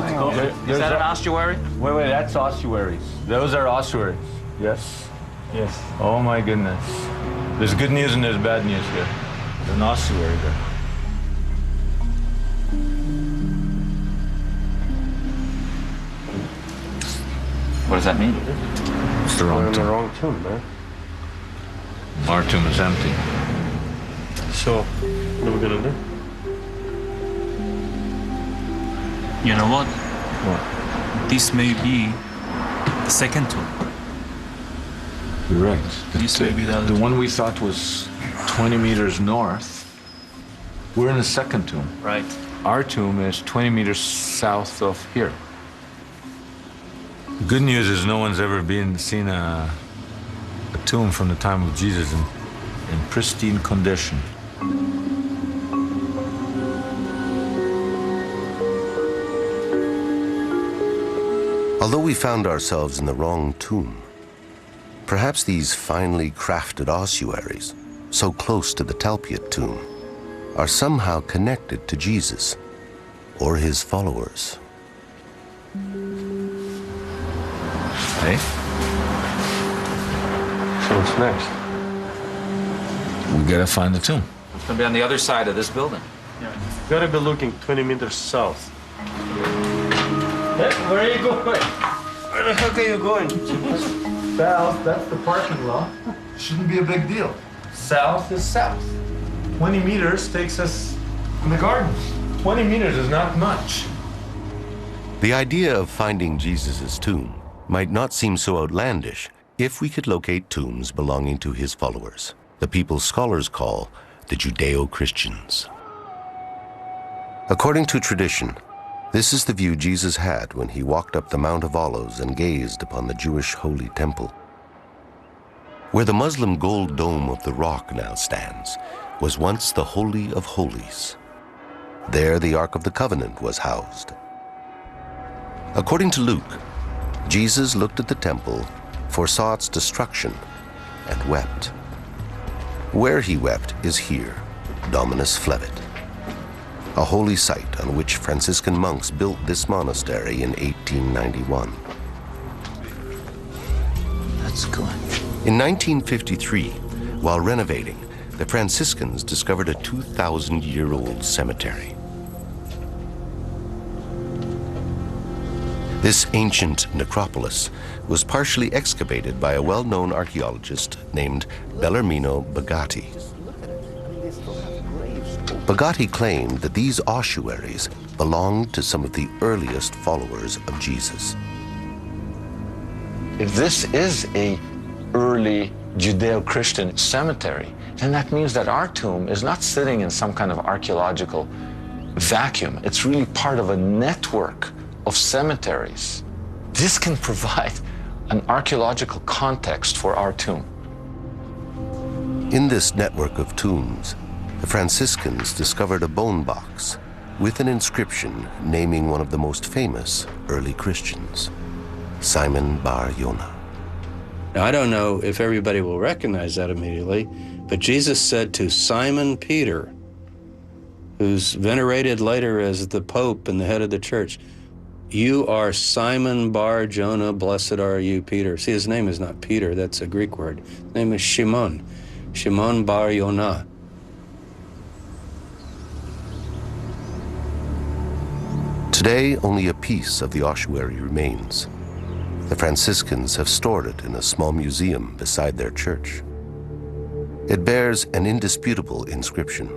Is that an ossuary? Wait. That's ossuaries. Those are ossuaries. Yes. Oh my goodness. There's good news and there's bad news here. There's an ossuary there. What does that mean? It's the wrong tomb. wrong tomb, man. Our tomb is empty. So, what are we gonna do? You know what? What? This may be the second tomb. You're right. This may be the one we thought was 20 meters north. We're in the second tomb. Right. Our tomb is 20 meters south of here. The good news is no one's ever seen a tomb from the time of Jesus in pristine condition. Although we found ourselves in the wrong tomb, perhaps these finely crafted ossuaries, so close to the Talpiot tomb, are somehow connected to Jesus or his followers. Hey? So what's next? We gotta find the tomb. It's gonna be on the other side of this building. Gotta be looking 20 meters south. Hey, where are you going? Where the heck are you going? South, that's the parking lot. Shouldn't be a big deal. South is south. 20 meters takes us in the garden. 20 meters is not much. The idea of finding Jesus' tomb might not seem so outlandish if we could locate tombs belonging to his followers, the people scholars call the Judeo-Christians. According to tradition, this is the view Jesus had when he walked up the Mount of Olives and gazed upon the Jewish Holy Temple. Where the Muslim gold dome of the Rock now stands was once the Holy of Holies. There the Ark of the Covenant was housed. According to Luke, Jesus looked at the temple, foresaw its destruction, and wept. Where he wept is here, Dominus Flevit, a holy site on which Franciscan monks built this monastery in 1891. That's good. In 1953, while renovating, the Franciscans discovered a 2,000-year-old cemetery. This ancient necropolis was partially excavated by a well-known archaeologist named Bellarmino Bagatti. Bagatti claimed that these ossuaries belonged to some of the earliest followers of Jesus. If this is an early Judeo-Christian cemetery, then that means that our tomb is not sitting in some kind of archaeological vacuum. It's really part of a network of cemeteries. This can provide an archaeological context for our tomb. In this network of tombs, the Franciscans discovered a bone box with an inscription naming one of the most famous early Christians, Simon Bar Yonah. Now, I don't know if everybody will recognize that immediately, but Jesus said to Simon Peter, who's venerated later as the Pope and the head of the church, "You are Simon Bar Jonah, blessed are you, Peter." See, his name is not Peter, that's a Greek word. His name is Shimon, Shimon Bar Yonah. Today, only a piece of the ossuary remains. The Franciscans have stored it in a small museum beside their church. It bears an indisputable inscription,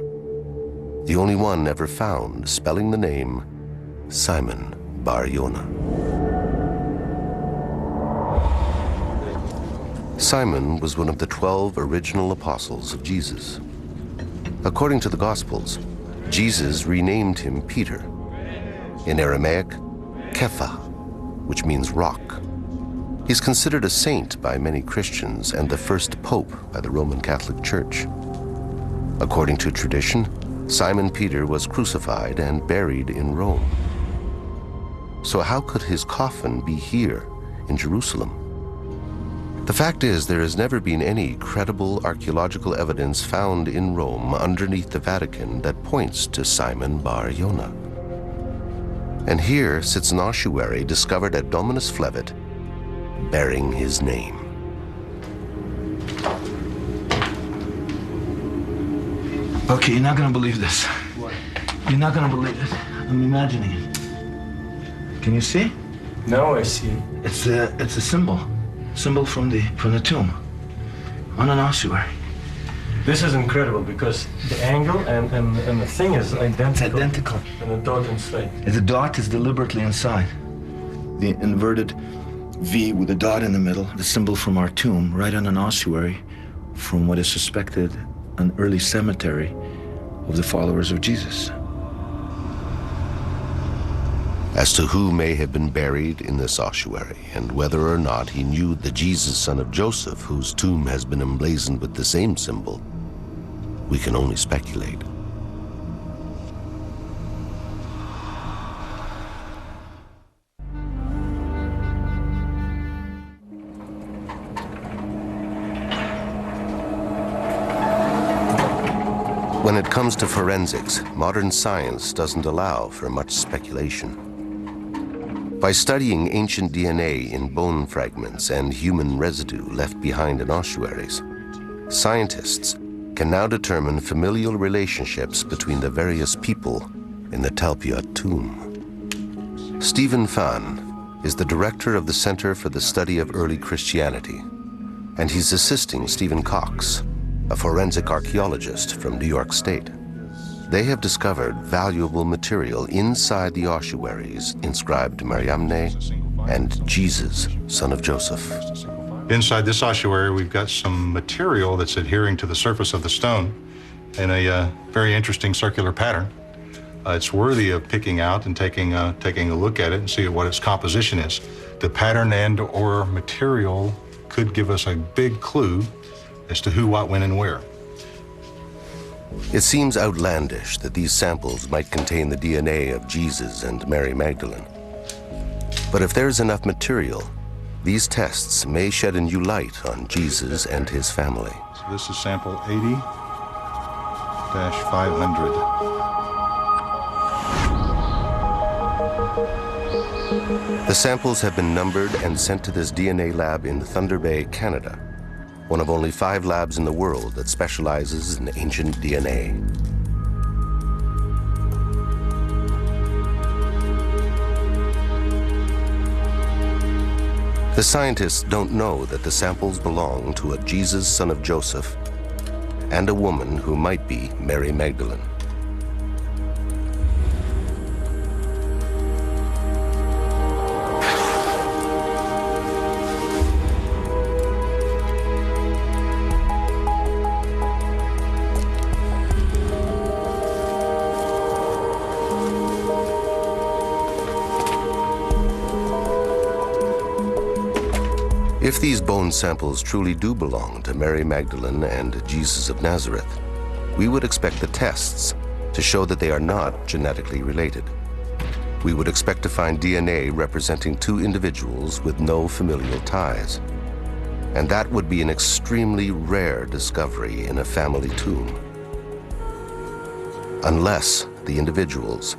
the only one ever found spelling the name Simon Bar Yonah. Simon was one of the 12 original apostles of Jesus. According to the Gospels, Jesus renamed him Peter. In Aramaic, Kepha, which means rock. He's considered a saint by many Christians and the first pope by the Roman Catholic Church. According to tradition, Simon Peter was crucified and buried in Rome. So how could his coffin be here in Jerusalem? The fact is, there has never been any credible archaeological evidence found in Rome underneath the Vatican that points to Simon Bar Yonah. And here sits an ossuary discovered at Dominus Flevit, bearing his name. Okay, you're not gonna believe this. What? You're not gonna believe it. I'm imagining it. Can you see? Now I see. It's a symbol from the tomb on an ossuary. This is incredible because the angle and the thing is identical. It's identical. And the dot inside. The dot is deliberately inside. The inverted V with a dot in the middle, the symbol from our tomb, right on an ossuary from what is suspected an early cemetery of the followers of Jesus. As to who may have been buried in this ossuary and whether or not he knew the Jesus son of Joseph, whose tomb has been emblazoned with the same symbol, we can only speculate. When it comes to forensics, modern science doesn't allow for much speculation. By studying ancient DNA in bone fragments and human residue left behind in ossuaries, scientists can now determine familial relationships between the various people in the Talpiot tomb. Stephen Phan is the director of the Center for the Study of Early Christianity, and he's assisting Stephen Cox, a forensic archaeologist from New York State. They have discovered valuable material inside the ossuaries inscribed Mariamne and Jesus, son of Joseph. Inside this ossuary, we've got some material that's adhering to the surface of the stone in a very interesting circular pattern. It's worthy of picking out and taking a look at it and see what its composition is. The pattern and/or material could give us a big clue as to who, what, when, and where. It seems outlandish that these samples might contain the DNA of Jesus and Mary Magdalene. But if there's enough material, these tests may shed a new light on Jesus and his family. So this is sample 80-500. The samples have been numbered and sent to this DNA lab in Thunder Bay, Canada, one of only 5 labs in the world that specializes in ancient DNA. The scientists don't know that the samples belong to a Jesus, son of Joseph, and a woman who might be Mary Magdalene. If these bone samples truly do belong to Mary Magdalene and Jesus of Nazareth, we would expect the tests to show that they are not genetically related. We would expect to find DNA representing 2 individuals with no familial ties. And that would be an extremely rare discovery in a family tomb. Unless the individuals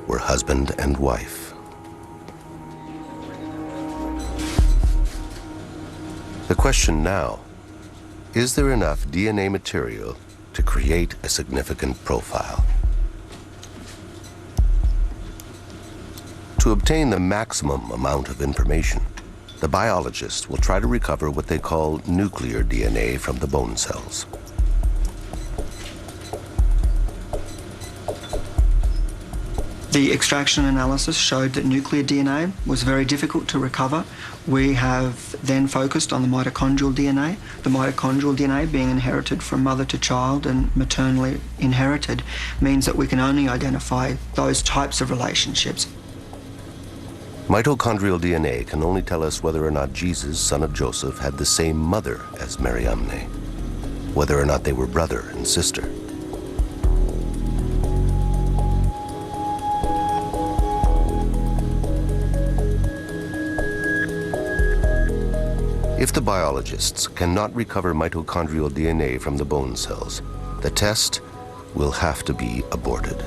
were husband and wife. The question now, is there enough DNA material to create a significant profile? To obtain the maximum amount of information, the biologists will try to recover what they call nuclear DNA from the bone cells. The extraction analysis showed that nuclear DNA was very difficult to recover. We have then focused on the mitochondrial DNA. The mitochondrial DNA, being inherited from mother to child and maternally inherited, means that we can only identify those types of relationships. Mitochondrial DNA can only tell us whether or not Jesus, son of Joseph, had the same mother as Mariamne, whether or not they were brother and sister. If the biologists cannot recover mitochondrial DNA from the bone cells, the test will have to be aborted.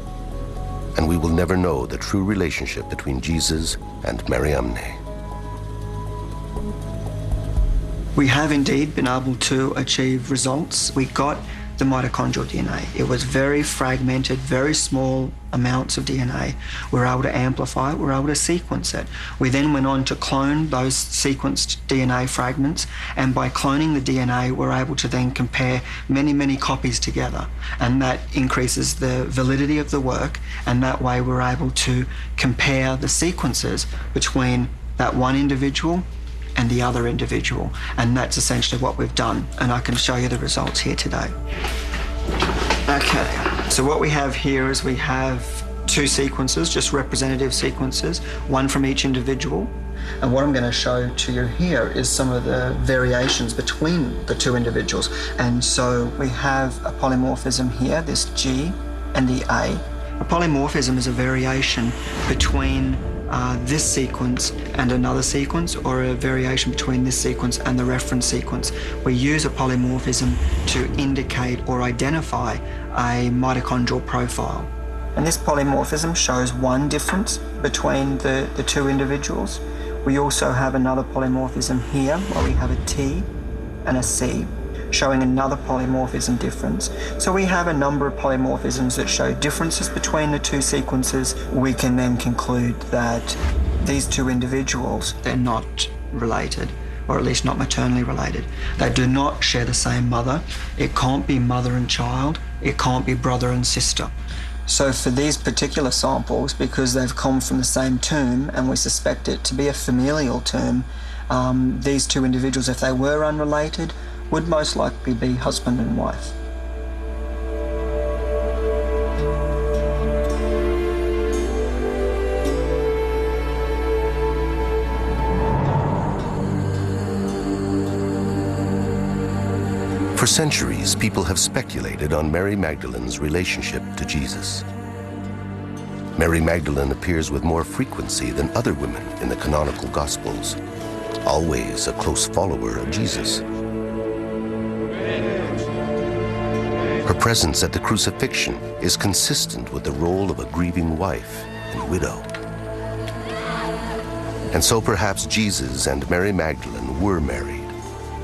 And we will never know the true relationship between Jesus and Mariamne. We have indeed been able to achieve results. We got the mitochondrial DNA. It was very fragmented, very small amounts of DNA. We were able to amplify it, we were able to sequence it. We then went on to clone those sequenced DNA fragments, and by cloning the DNA, we're able to then compare many, many copies together. And that increases the validity of the work, and that way we're able to compare the sequences between that one individual and the other individual. And that's essentially what we've done. And I can show you the results here today. Okay, so what we have here is we have 2 sequences, just representative sequences, one from each individual. And what I'm going to show to you here is some of the variations between the 2 individuals. And so we have a polymorphism here, this G and the A. A polymorphism is a variation between this sequence and another sequence, or a variation between this sequence and the reference sequence. We use a polymorphism to indicate or identify a mitochondrial profile. And this polymorphism shows one difference between the 2 individuals. We also have another polymorphism here where we have a T and a C, showing another polymorphism difference. So we have a number of polymorphisms that show differences between the two sequences. We can then conclude that these two individuals, they're not related, or at least not maternally related. They do not share the same mother. It can't be mother and child. It can't be brother and sister. So for these particular samples, because they've come from the same tomb and we suspect it to be a familial tomb, these two individuals, if they were unrelated, would most likely be husband and wife. For centuries, people have speculated on Mary Magdalene's relationship to Jesus. Mary Magdalene appears with more frequency than other women in the canonical Gospels, always a close follower of Jesus. Her presence at the crucifixion is consistent with the role of a grieving wife and widow. And so perhaps Jesus and Mary Magdalene were married,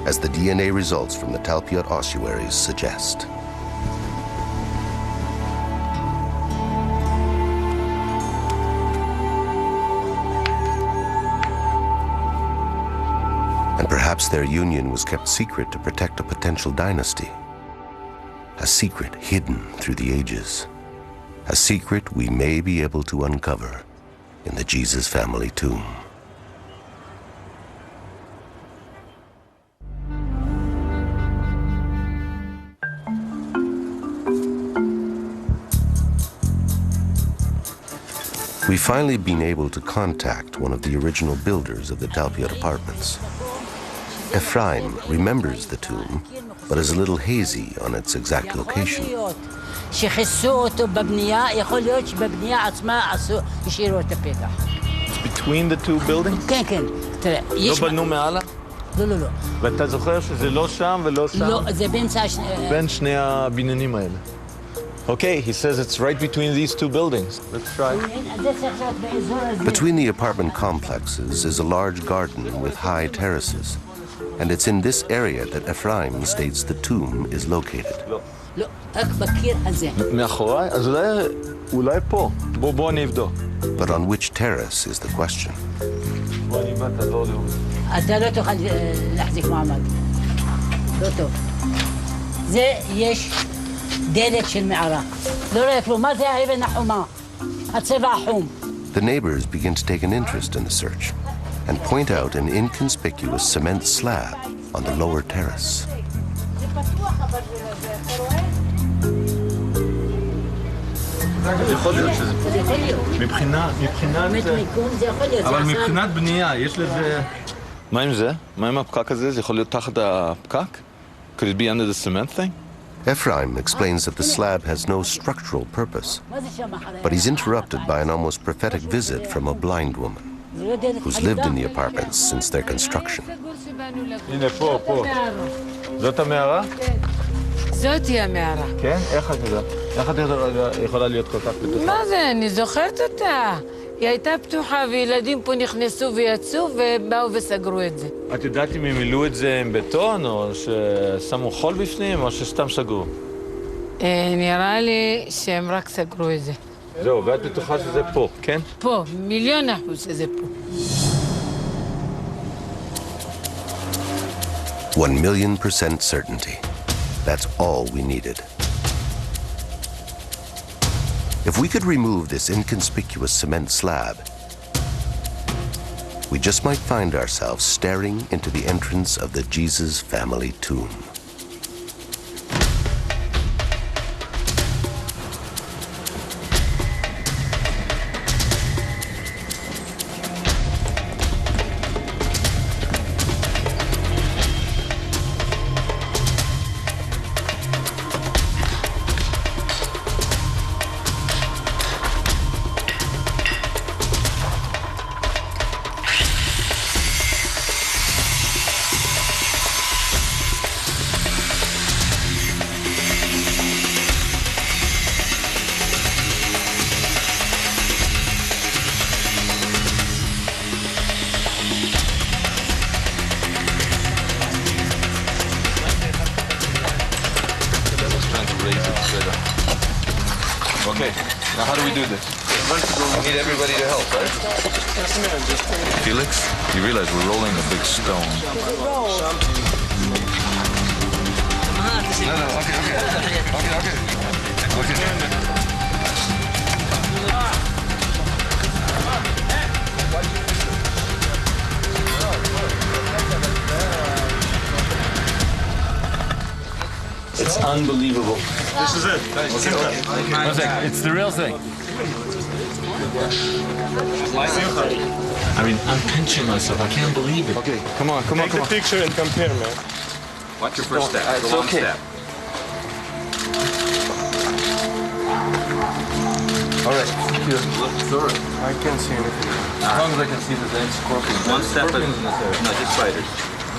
as the DNA results from the Talpiot ossuaries suggest. And perhaps their union was kept secret to protect a potential dynasty. A secret hidden through the ages. A secret we may be able to uncover in the Jesus family tomb. We've finally been able to contact one of the original builders of the Talpiot apartments. Ephraim remembers the tomb, but is a little hazy on its exact location. It's between the two buildings? כן, כן. תראה, לא בנו מעלה? לא, לא, לא. ואתה זוכר שזה לא שם ולא שם? לא, זה באמצע בין שני הבניינים האלה. Okay, he says it's right between these two buildings. Let's try. Between the apartment complexes is a large garden with high terraces, and it's in this area that Ephraim states the tomb is located. לא, רק בקיר הזה. מאחוריי? אז אולי פה. בוא אני אבדוק. But on which terrace is the question? בוא אני בא, תעזור לי. אתה לא תוכל להחזיק מעמד. לא טוב. זה יש דלת של מערה. לא רואה כלום. מה זה האבן החומה? הצבע החום. The neighbors begin to take an interest in the search and point out an inconspicuous cement slab on the lower terrace. יכול להיות שזה... מבחינת... אבל מבחינת בנייה, יש לזה... מה עם זה? מה עם הפקק הזה? זה יכול להיות תחת הפקק? Could it be under the cement thing? Ephraim explains that the slab has no structural purpose, but he's interrupted by an almost prophetic visit from a blind woman who's lived in the apartments since their construction. הנה, פה. זאת המערה? זאתי המערה. כן? איך את יודעת? איך את יכולה להיות כל כך בטוחה? מה זה? אני זוכרת אותה. היא הייתה פתוחה וילדים פה נכנסו ויצאו ובאו וסגרו את זה. את יודעת אם הם מילאו את זה עם בטון או ששמו חול בפנים או שסתם סגרו? נראה לי שהם רק סגרו את זה. זהו, ואת בטוחה שזה פה, כן? פה, 1,000,000% שזה פה. 1,000,000% certainty. That's all we needed. If we could remove this inconspicuous cement slab, we just might find ourselves staring into the entrance of the Jesus family tomb. Now, how do we do this? I need everybody to help, right? Felix, you realize we're rolling a big stone. No, okay. It's unbelievable. This is it. One second. It's the real thing. I mean, I'm pinching myself. I can't believe it. Okay, come on. Take the picture and compare, man. Watch your first step. It's The long okay. step. All right. Here. I can't see anything. As long as I can see the damn scorpion. One step at Scorpions in this area. no, just spiders.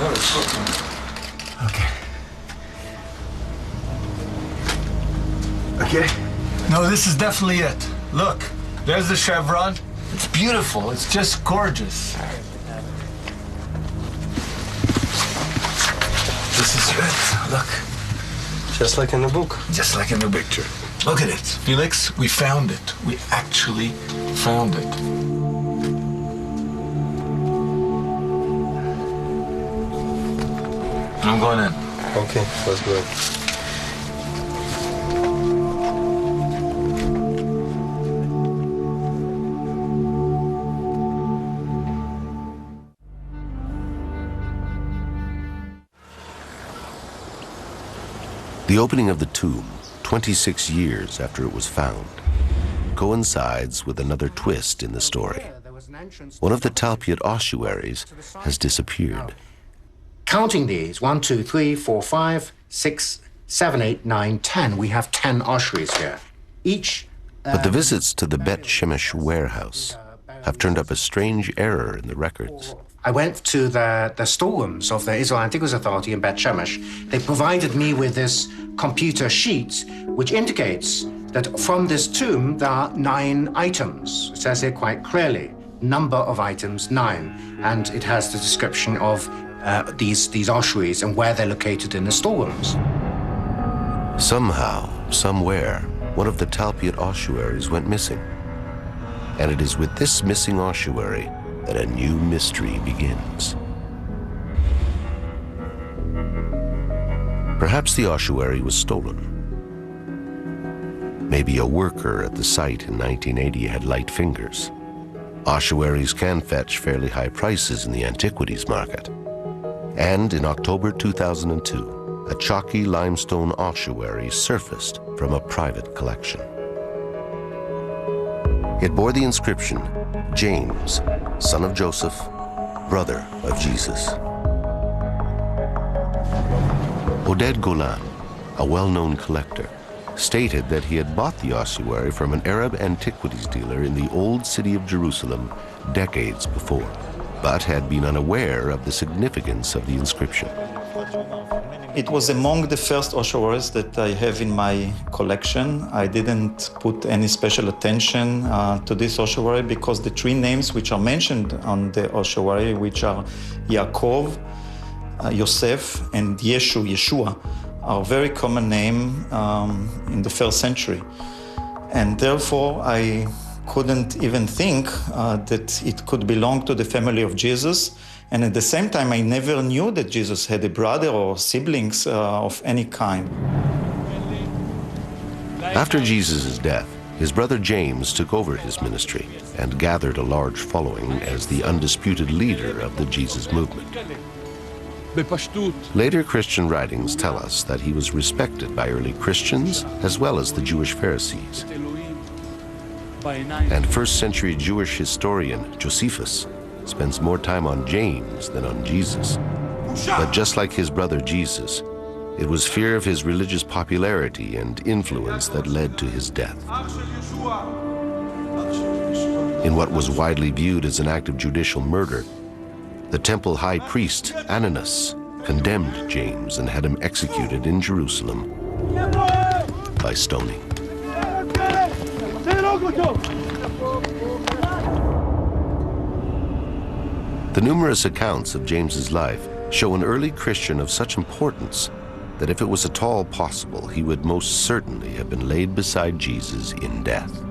No, it's scorpion. Okay. No, this is definitely it. Look, there's the chevron. It's beautiful. It's just gorgeous. This is it. Look. Just like in the book. Just like in the picture. Look at it. Felix, we found it. We actually found it. I'm going in. Okay, let's go. The opening of the tomb, 26 years after it was found, coincides with another twist in the story. One of the Talpiot ossuaries has disappeared. Counting these, 1, 2, 3, 4, 5, 6, 7, 8, 9, 10. We have 10 ossuaries here. Each. But the visits to the Bet Shemesh warehouse have turned up a strange error in the records. I went to the storerooms of the Israel Antiquities Authority in Bet Shemesh. They provided me with this computer sheet, which indicates that from this tomb there are 9 items. It says here quite clearly, number of items 9, and it has the description of these ossuaries and where they're located in the storerooms. Somehow, somewhere, one of the Talpiot ossuaries went missing. And it is with this missing ossuary that a new mystery begins. Perhaps the ossuary was stolen. Maybe a worker at the site in 1980 had light fingers. Ossuaries can fetch fairly high prices in the antiquities market. And in October 2002, a chalky limestone ossuary surfaced from a private collection. It bore the inscription, James, son of Joseph, brother of Jesus. Oded Golan, a well-known collector, stated that he had bought the ossuary from an Arab antiquities dealer in the old city of Jerusalem decades before, but had been unaware of the significance of the inscription. It was among the first ossuaries that I have in my collection. I didn't put any special attention to this ossuary because the 3 names which are mentioned on the ossuary, which are Yaakov, Yosef, and Yeshua, are very common name in the 1st century. And therefore, I couldn't even think that it could belong to the family of Jesus. And at the same time, I never knew that Jesus had a brother or siblings of any kind. After Jesus' death, his brother James took over his ministry and gathered a large following as the undisputed leader of the Jesus movement. Later Christian writings tell us that he was respected by early Christians as well as the Jewish Pharisees. And 1st century Jewish historian Josephus spends more time on James than on Jesus. But just like his brother Jesus, it was fear of his religious popularity and influence that led to his death. In what was widely viewed as an act of judicial murder, the temple high priest Ananus condemned James and had him executed in Jerusalem by stoning. The numerous accounts of James's life show an early Christian of such importance that if it was at all possible, he would most certainly have been laid beside Jesus in death.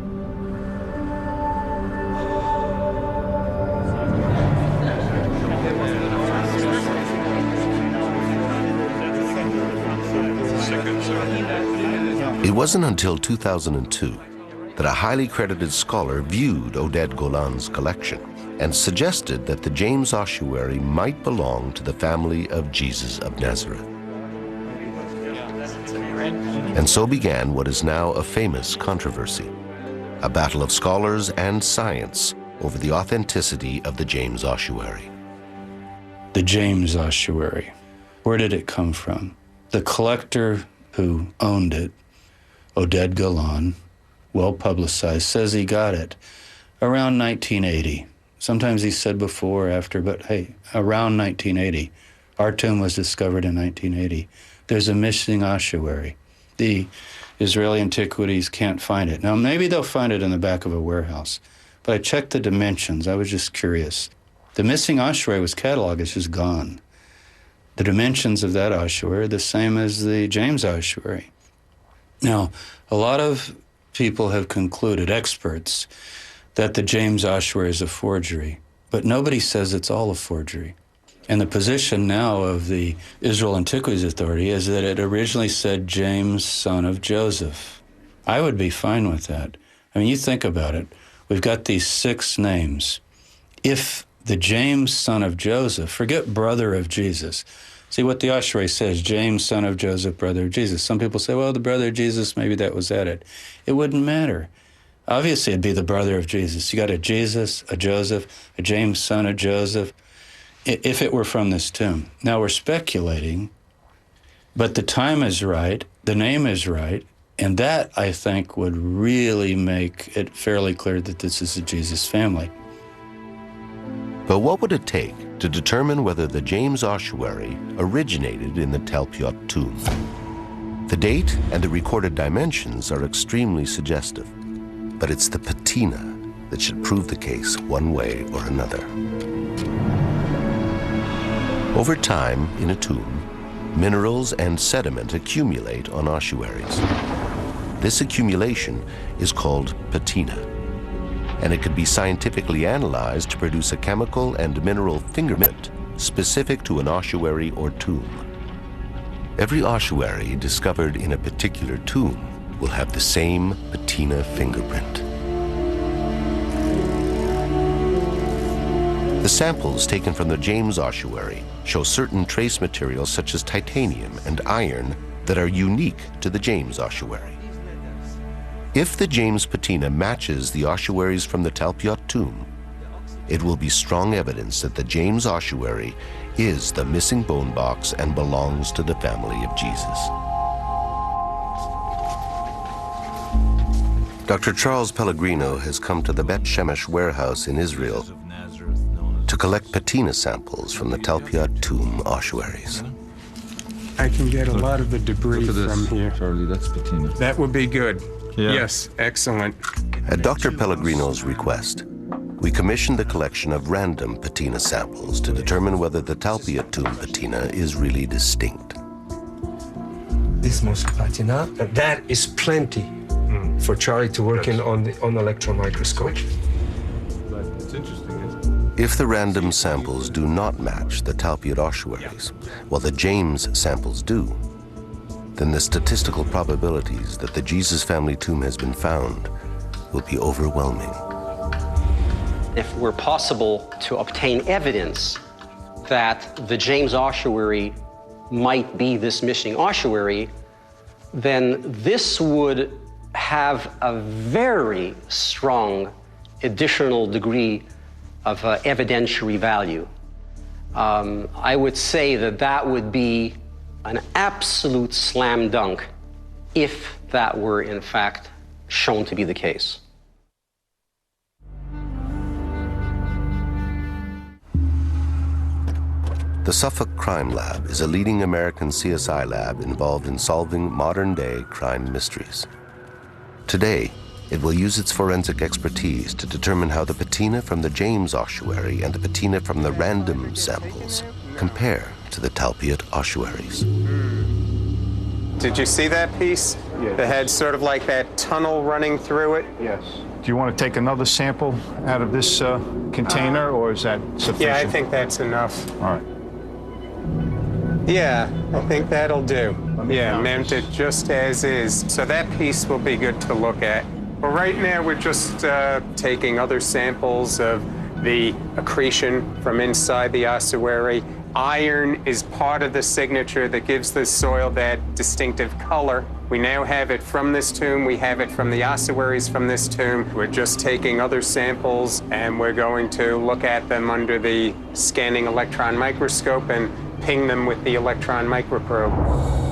It wasn't until 2002 that a highly credited scholar viewed Oded Golan's collection and suggested that the James ossuary might belong to the family of Jesus of Nazareth. And so began what is now a famous controversy, a battle of scholars and science over the authenticity of the James ossuary. The James ossuary, where did it come from? The collector who owned it, Oded Golan, well publicized, says he got it around 1980. Sometimes he said before or after, but hey, around 1980. Our tomb was discovered in 1980. There's a missing ossuary. The Israeli Antiquities can't find it. Now, maybe they'll find it in the back of a warehouse, but I checked the dimensions. I was just curious. The missing ossuary was cataloged. It's just gone. The dimensions of that ossuary are the same as the James ossuary. Now, a lot of people have concluded, experts, that the James ossuary is a forgery, but nobody says it's all a forgery. And the position now of the Israel Antiquities Authority is that it originally said James, son of Joseph. I would be fine with that. I mean, you think about it. We've got these 6 names. If the James, son of Joseph, forget brother of Jesus. See what the ossuary says, James, son of Joseph, brother of Jesus. Some people say, well, the brother of Jesus, maybe that was added. It wouldn't matter. Obviously, it'd be the brother of Jesus. You got a Jesus, a Joseph, a James, son of Joseph, if it were from this tomb. Now, we're speculating, but the time is right, the name is right, and that, I think, would really make it fairly clear that this is a Jesus family. But what would it take to determine whether the James ossuary originated in the Talpiot tomb? The date and the recorded dimensions are extremely suggestive, but it's the patina that should prove the case one way or another. Over time, in a tomb, minerals and sediment accumulate on ossuaries. This accumulation is called patina, and it could be scientifically analyzed to produce a chemical and mineral fingerprint specific to an ossuary or tomb. Every ossuary discovered in a particular tomb will have the same patina fingerprint. The samples taken from the James ossuary show certain trace materials such as titanium and iron that are unique to the James ossuary. If the James patina matches the ossuaries from the Talpiot tomb, it will be strong evidence that the James ossuary is the missing bone box and belongs to the family of Jesus. Dr. Charles Pellegrino has come to the Bet Shemesh warehouse in Israel to collect patina samples from the Talpiot tomb ossuaries. I can get a lot of the debris from here. Charlie, that's patina. That would be good. Yeah. Yes, excellent. At Dr. Pellegrino's request, we commissioned the collection of random patina samples to determine whether the Talpiot tomb patina is really distinct. This most patina, that is plenty for Charlie to work in on electron microscope. But it's interesting. If the random samples do not match the Talpiot ossuaries, while the James samples do, then the statistical probabilities that the Jesus family tomb has been found will be overwhelming. If it were possible to obtain evidence that the James ossuary might be this missing ossuary, then this would have a very strong additional degree of evidentiary value. I would say that that would be an absolute slam dunk if that were in fact shown to be the case. The Suffolk Crime Lab is a leading American CSI lab involved in solving modern-day crime mysteries. Today, it will use its forensic expertise to determine how the patina from the James ossuary and the patina from the random samples compare to the Talpiot ossuaries. Did you see that piece? Yes. The head sort of like that tunnel running through it? Yes. Do you want to take another sample out of this container, or is that sufficient? Yeah, I think that's enough. All right. Yeah, I think that'll do. Yeah, mounted just as is. So that piece will be good to look at. But right now we're just taking other samples of the accretion from inside the ossuary. Iron is part of the signature that gives the soil that distinctive color. We now have it from this tomb. We have it from the ossuaries from this tomb. We're just taking other samples and we're going to look at them under the scanning electron microscope and ping them with the electron microprobe.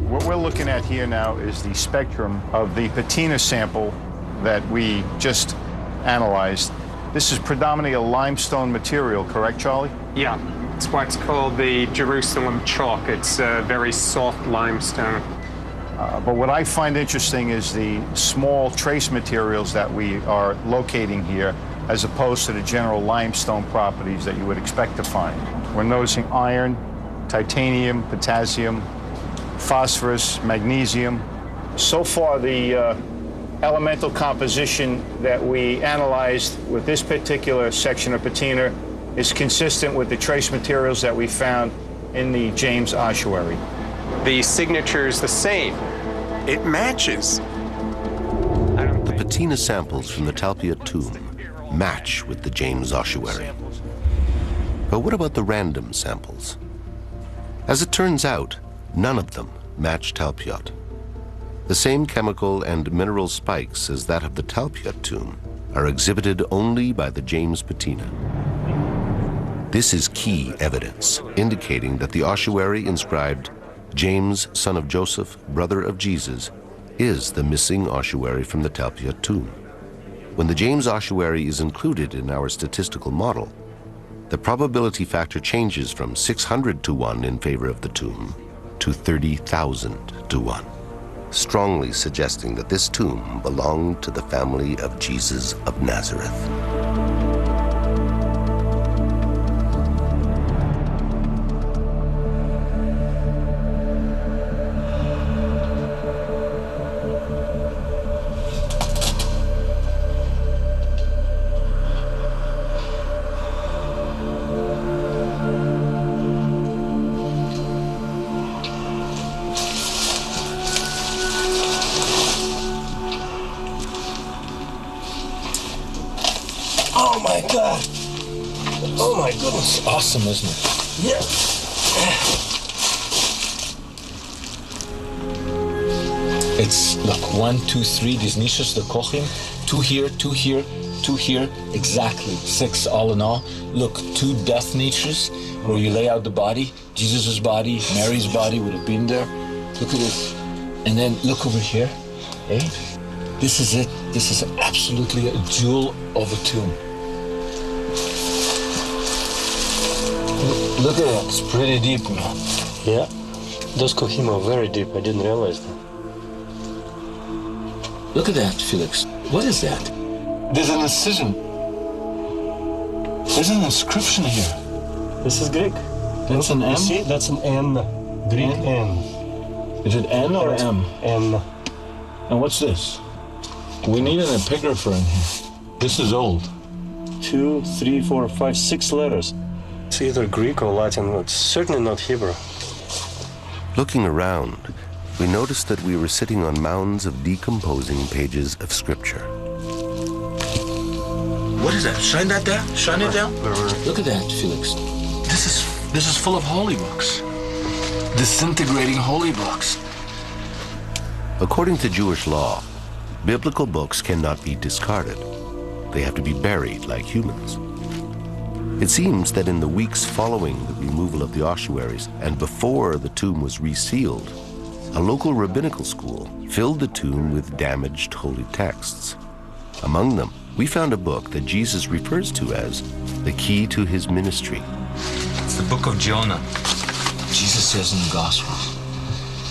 What we're looking at here now is the spectrum of the patina sample that we just analyzed. This is predominantly a limestone material, correct, Charlie? Yeah, it's what's called the Jerusalem chalk. It's a very soft limestone. But what I find interesting is the small trace materials that we are locating here, as opposed to the general limestone properties that you would expect to find. We're noticing iron, titanium, potassium, phosphorus, magnesium. So far, the elemental composition that we analyzed with this particular section of patina is consistent with the trace materials that we found in the James ossuary. The signature is the same. It matches. The patina samples from the Talpiot tomb match with the James ossuary. But what about the random samples? As it turns out, none of them match Talpiot. The same chemical and mineral spikes as that of the Talpiot tomb are exhibited only by the James patina. This is key evidence indicating that the ossuary inscribed James, son of Joseph, brother of Jesus, is the missing ossuary from the Talpiot tomb. When the James ossuary is included in our statistical model, the probability factor changes from 600 to 1 in favor of the tomb to 30,000 to 1, strongly suggesting that this tomb belonged to the family of Jesus of Nazareth. Oh my God. Oh my goodness. Awesome, isn't it? Yeah. It's, look, 1, 2, 3, these niches, the kochim, 2 here, 2 here, 2 here, exactly, 6 all in all. Look, 2 death niches where you lay out the body, Jesus' body, Mary's body would have been there. Look at this. And then look over here, eh? This is it. This is absolutely a jewel of a tomb. Look at that, it's pretty deep, man. Yeah, those kohim are very deep. I didn't realize that. Look at that, Felix. What is that? There's an incision. There's an inscription here. This is Greek. That's an M? You see, that's an N, Greek N. Is it N or M? N. And what's this? We need an epigrapher in here. This is old. 2, 3, 4, 5, 6 letters. It's either Greek or Latin. It's certainly not Hebrew. Looking around, we noticed that we were sitting on mounds of decomposing pages of scripture. What is that? Shine that down? Shine it down? Look at that, Felix. This is full of holy books. Disintegrating holy books. According to Jewish law, biblical books cannot be discarded. They have to be buried like humans. It seems that in the weeks following the removal of the ossuaries and before the tomb was resealed, a local rabbinical school filled the tomb with damaged holy texts. Among them, we found a book that Jesus refers to as the key to his ministry. It's the book of Jonah. Jesus says in the Gospels,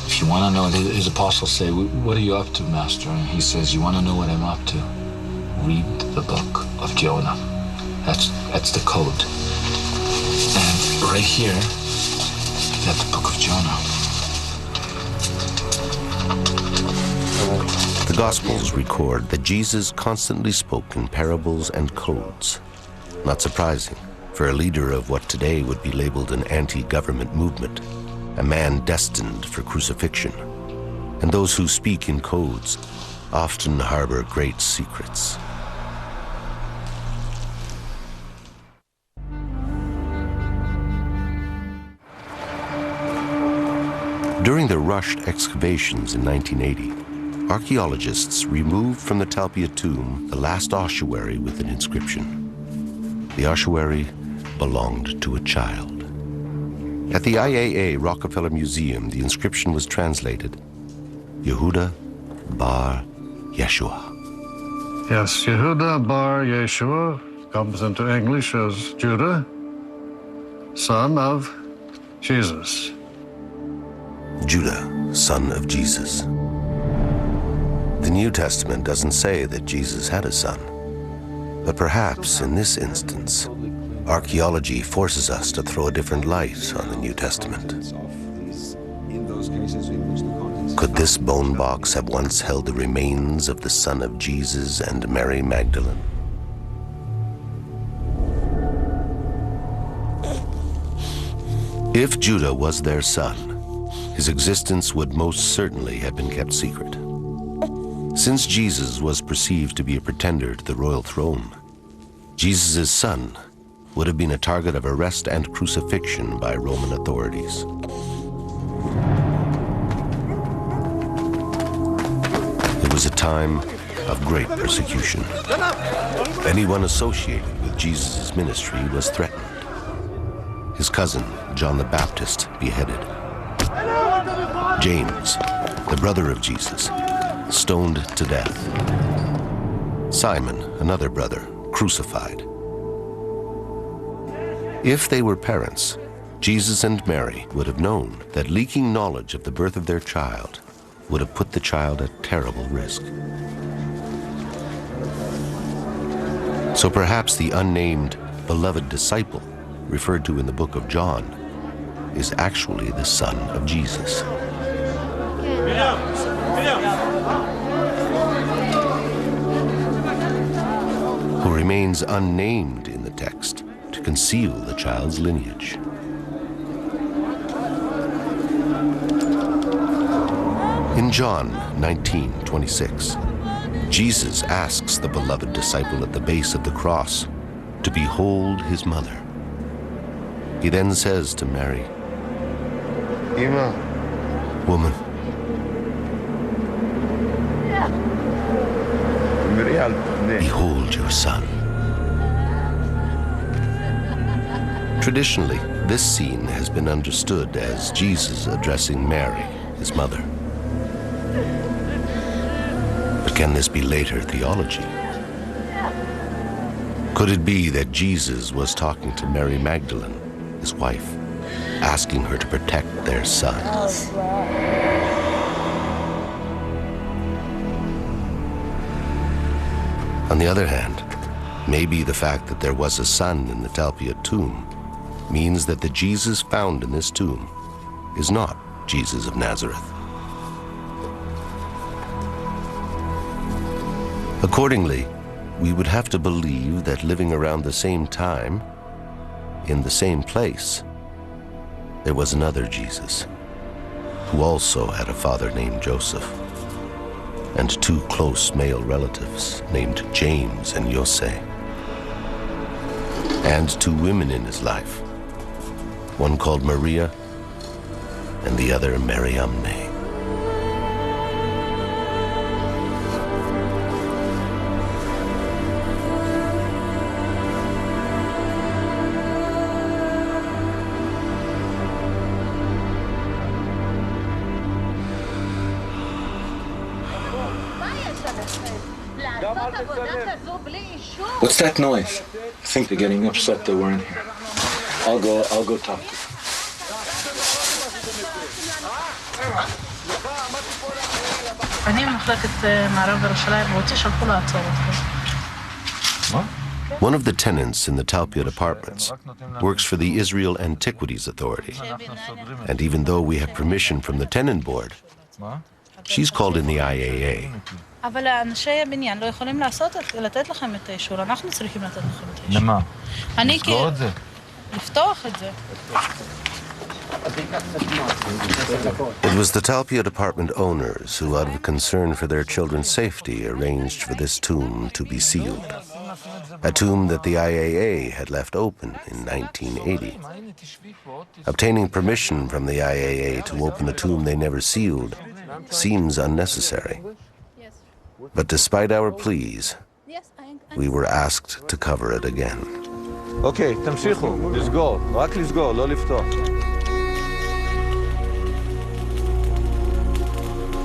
if you want to know, his apostles say, what are you up to, Master? And he says, you want to know what I'm up to? Read the book of Jonah. That's the code. And right here, you got the book of Jonah. Gospels record that Jesus constantly spoke in parables and codes. Not surprising for a leader of what today would be labeled an anti-government movement, a man destined for crucifixion. And those who speak in codes often harbor great secrets. During the rushed excavations in 1980, archaeologists removed from the Talpiot tomb the last ossuary with an inscription. The ossuary belonged to a child. At the IAA Rockefeller Museum, the inscription was translated, Yehuda Bar Yeshua. Yes, Yehuda Bar Yeshua comes into English as Judah, son of Jesus. Judah, son of Jesus. The New Testament doesn't say that Jesus had a son, but perhaps in this instance, archaeology forces us to throw a different light on the New Testament. Could this bone box have once held the remains of the son of Jesus and Mary Magdalene? If Judah was their son, his existence would most certainly have been kept secret. Since Jesus was perceived to be a pretender to the royal throne, Jesus' son would have been a target of arrest and crucifixion by Roman authorities. It was a time of great persecution. Anyone associated with Jesus' ministry was threatened. His cousin, John the Baptist, beheaded. James, the brother of Jesus, stoned to death. Simon, another brother, crucified. If they were parents, Jesus and Mary would have known that leaking knowledge of the birth of their child would have put the child at terrible risk. So perhaps the unnamed beloved disciple referred to in the book of John is actually the son of Jesus. Who remains unnamed in the text to conceal the child's lineage. In John 19:26, Jesus asks the beloved disciple at the base of the cross to behold his mother. He then says to Mary, Eva, woman, behold your son. Traditionally, this scene has been understood as Jesus addressing Mary, his mother. But can this be later theology? Could it be that Jesus was talking to Mary Magdalene, his wife, asking her to protect their son? On the other hand, maybe the fact that there was a son in the Talpiot tomb means that the Jesus found in this tomb is not Jesus of Nazareth. Accordingly, we would have to believe that living around the same time, in the same place, there was another Jesus, who also had a father named Joseph, and two close male relatives named James and Yosef, and two women in his life, one called Maria and the other Mariamne. What's that noise? I think they're getting upset that we're in here. I'll go talk to them. One of the tenants in the Talpiot apartments works for the Israel Antiquities Authority. And even though we have permission from the tenant board, She's called in the IAA. אבל אנשי הבניין לא יכולים לתת לכם את האישור, אנחנו צריכים לתת לכם את האישור. למה? אני לסגור את זה? לפתוח את זה. It was the Talpiot apartment owners who, out of concern for their children's safety, arranged for this tomb to be sealed. A tomb that the IAA had left open in 1980. Obtaining permission from the IAA to open a tomb they never sealed seems unnecessary. But despite our pleas, we were asked to cover it again. אוקיי, תמשיכו, לסגור, רק לסגור, לא לפתוח.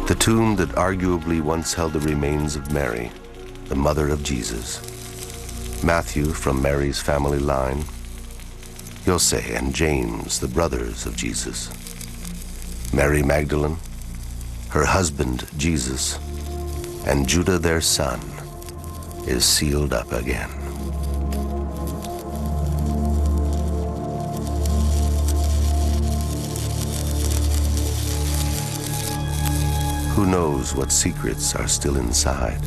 The tomb that arguably once held the remains of Mary, the mother of Jesus, Matthew from Mary's family line, Jose and James, the brothers of Jesus, Mary Magdalene, her husband Jesus, and Judah their son, is sealed up again. Who knows what secrets are still inside,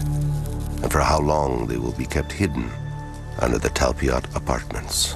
and for how long they will be kept hidden under the Talpiot apartments.